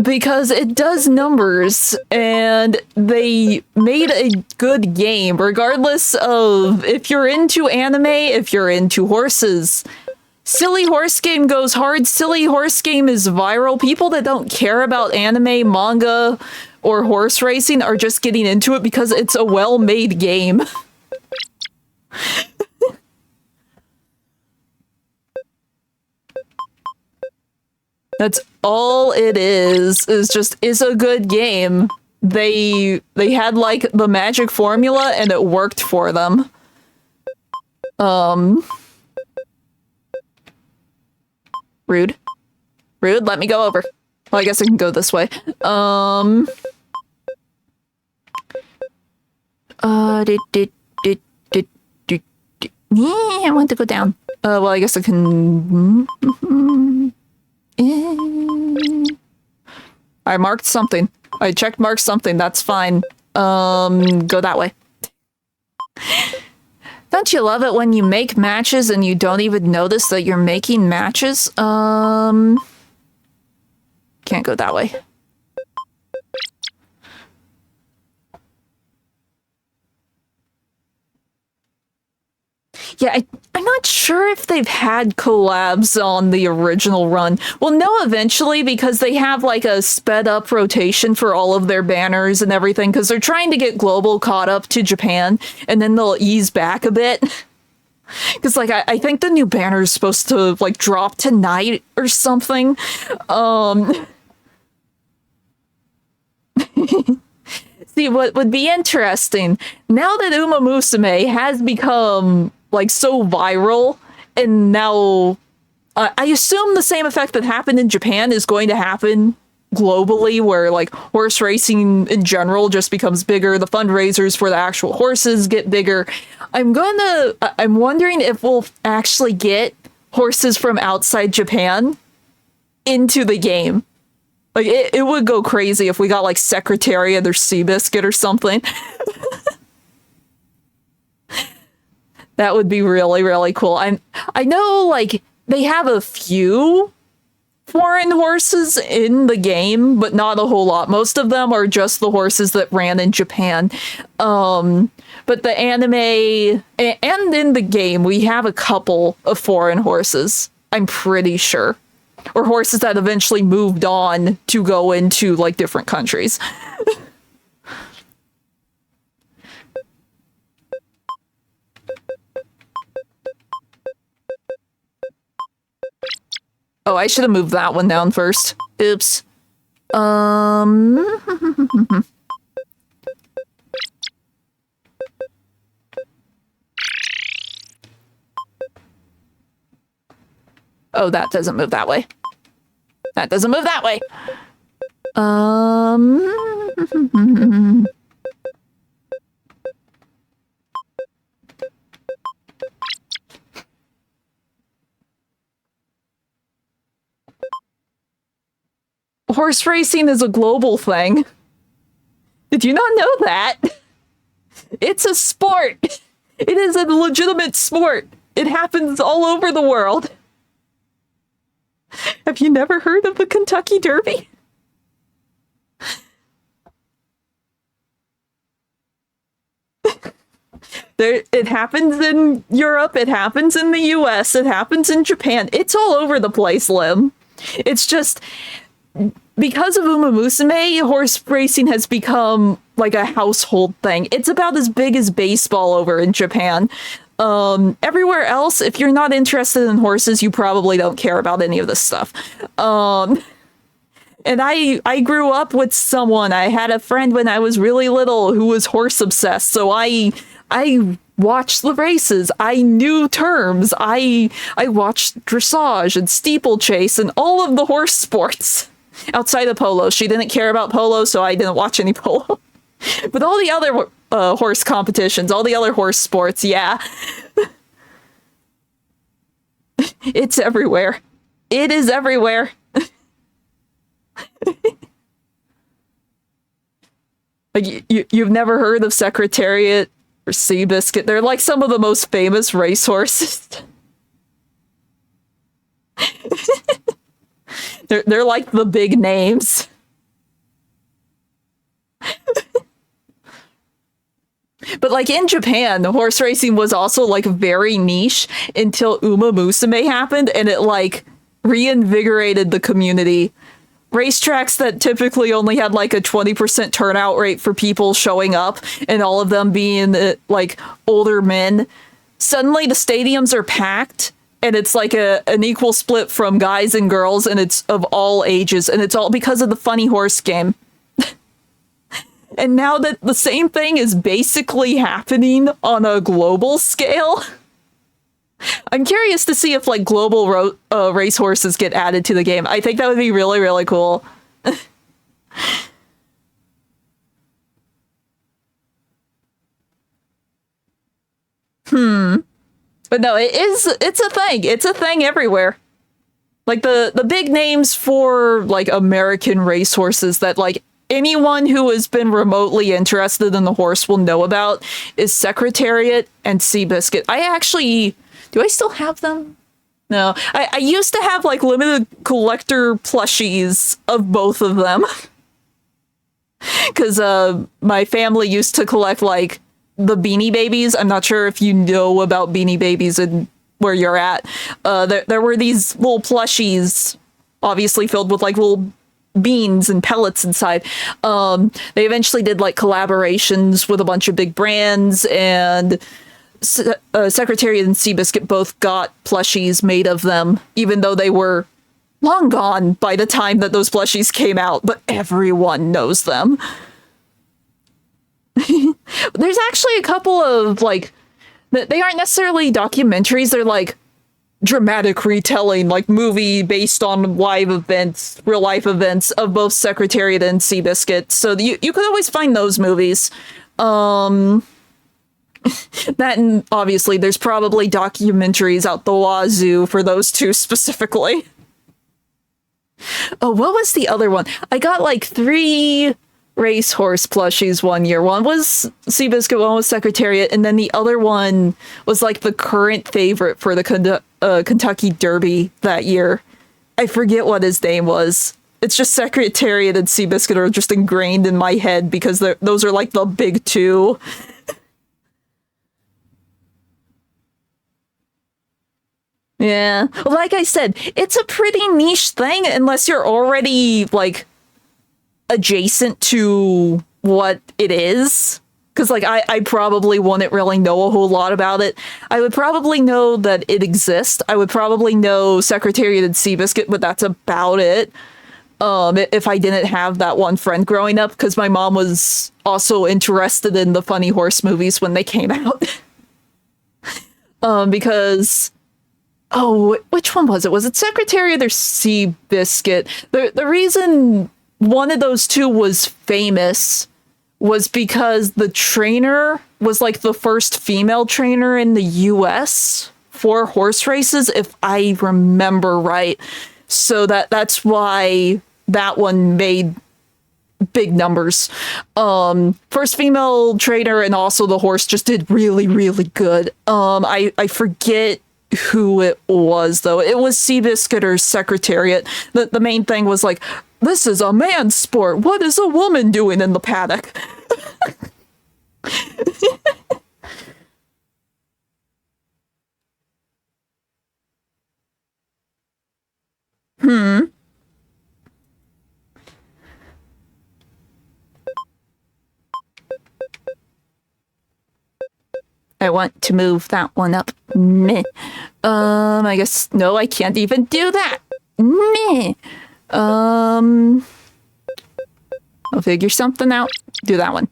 Because it does numbers, and they made a good game, regardless of if you're into anime, if you're into horses. Silly Horse Game goes hard. Silly Horse Game is viral. People that don't care about anime, manga, or horse racing are just getting into it because it's a well-made game. That's all it is just, it's a good game. They had like the magic formula and it worked for them. Rude. Rude, let me go over. Well, I guess I can go this way. I want to go down. Well, I guess I can... I marked something. I checked marked something. That's fine. Go that way. Don't you love it when you make matches and you don't even notice that you're making matches? Can't go that way. Yeah, I'm not sure if they've had collabs on the original run. Well, no, eventually, because they have like a sped up rotation for all of their banners and everything, because they're trying to get global caught up to Japan, and then they'll ease back a bit. Because, like, I think the new banner is supposed to, like, drop tonight or something. See, what would be interesting, now that Uma Musume has become, like, so viral, and now I assume the same effect that happened in Japan is going to happen globally, where, like, horse racing in general just becomes bigger, the fundraisers for the actual horses get bigger. I'm wondering if we'll actually get horses from outside Japan into the game. Like, it would go crazy if we got, like, Secretariat or Seabiscuit or something. That would be really, really cool. I know, like, they have a few foreign horses in the game, but not a whole lot. Most of them are just the horses that ran in Japan. But the anime and in the game, we have a couple of foreign horses, I'm pretty sure. Or horses that eventually moved on to go into, like, different countries. Oh, I should have moved that one down first. Oops. Oh, that doesn't move that way. That doesn't move that way. Horse racing is a global thing. Did you not know that? It's a sport. It is a legitimate sport. It happens all over the world. Have you never heard of the Kentucky Derby? It happens in Europe, it happens in the US, it happens in Japan. It's all over the place, Lim. It's just, because of Uma Musume, horse racing has become like a household thing. It's about as big as baseball over in Japan. Everywhere else, if you're not interested in horses, you probably don't care about any of this stuff. And I grew up with someone, I had a friend when I was really little who was horse obsessed, so I watched the races, I knew terms, I watched dressage and steeplechase and all of the horse sports. Outside of polo. She didn't care about polo, so I didn't watch any polo. But all the other horse competitions, all the other horse sports, yeah. It's everywhere. It is everywhere. Like, you've never heard of Secretariat or Seabiscuit? They're like some of the most famous racehorses. They're like the big names. But like in Japan, the horse racing was also like very niche until Uma Musume happened, and it like reinvigorated the community. Racetracks that typically only had like a 20% turnout rate for people showing up, and all of them being like older men. Suddenly the stadiums are packed, and it's like an equal split from guys and girls, and it's of all ages, and it's all because of the funny horse game. And now that the same thing is basically happening on a global scale, I'm curious to see if like global racehorses get added to the game. I think that would be really, really cool. But no, it's a thing. It's a thing everywhere. Like the big names for like American racehorses that like anyone who has been remotely interested in the horse will know about is Secretariat and Seabiscuit. Do I still have them? No. I used to have like limited collector plushies of both of them. Because my family used to collect like the Beanie Babies. I'm not sure if you know about Beanie Babies and where you're at. There were these little plushies, obviously filled with like little beans and pellets inside. They eventually did like collaborations with a bunch of big brands, and Secretariat and Seabiscuit both got plushies made of them, even though they were long gone by the time that those plushies came out, but everyone knows them. There's actually a couple of like, they aren't necessarily documentaries, they're like dramatic retelling, like movie based on live events, real life events of both Secretariat and Seabiscuit. So you could always find those movies. That, and obviously there's probably documentaries out the wazoo for those two specifically. Oh, what was the other one? I got like 3 racehorse plushies one year. One was Seabiscuit, one was Secretariat, and then the other one was like the current favorite for the Kentucky Derby that year. I forget what his name was. It's just Secretariat and Seabiscuit are just ingrained in my head because those are like the big two. Yeah. Well, like I said, it's a pretty niche thing unless you're already, like, adjacent to what it is. Because, like, I probably wouldn't really know a whole lot about it. I would probably know that it exists. I would probably know Secretariat and Seabiscuit, but that's about it. If I didn't have that one friend growing up, because my mom was also interested in the funny horse movies when they came out. Because... Oh, which one was it? Was it Secretariat or Seabiscuit? The reason one of those two was famous was because the trainer was like the first female trainer in the US for horse races, if I remember right. So that's why that one made big numbers. First female trainer, and also the horse just did really, really good. I forget who it was, though. It was Seabiscuit or Secretariat. The main thing was like, this is a man's sport. What is a woman doing in the paddock? I want to move that one up. Meh. I guess, no, I can't even do that. Meh. I'll figure something out. Do that one.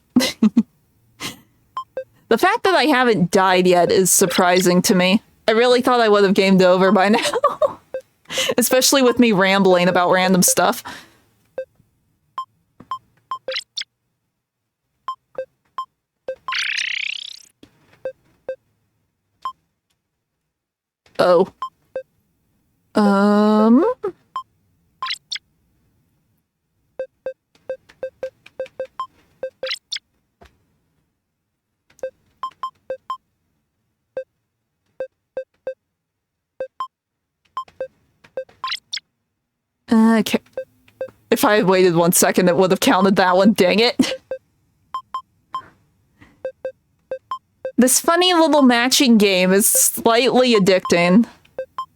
The fact that I haven't died yet is surprising to me. I really thought I would have gamed over by now. Especially with me rambling about random stuff. Oh. Okay. If I had waited 1 second, it would have counted that one. Dang it. This funny little matching game is slightly addicting.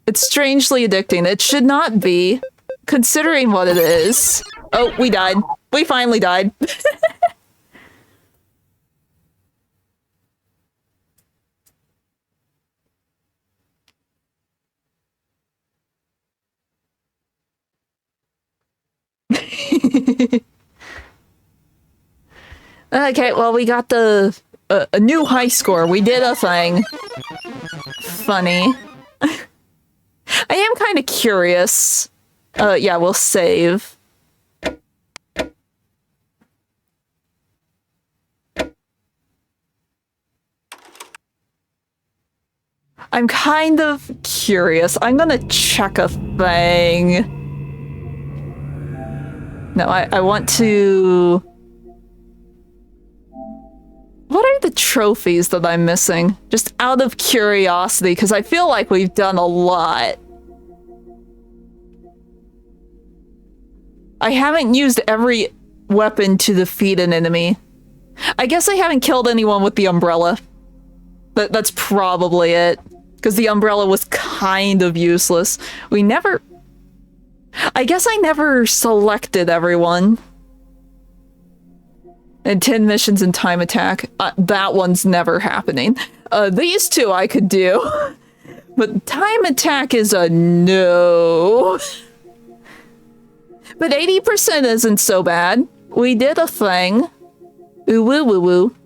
It's strangely addicting. It should not be, considering what it is. Oh, we died. We finally died. Okay, well, we got a new high score. We did a thing. Funny. I am kind of curious. Yeah, we'll save. I'm kind of curious. I'm gonna check a thing. No, I want to... What are the trophies that I'm missing? Just out of curiosity, because I feel like we've done a lot. I haven't used every weapon to defeat an enemy. I guess I haven't killed anyone with the umbrella. That's probably it. Because the umbrella was kind of useless. We never... I guess I never selected everyone. And 10 missions in time attack. That one's never happening. These two I could do. But time attack is a no. But 80% isn't so bad. We did a thing. Ooh woo woo woo.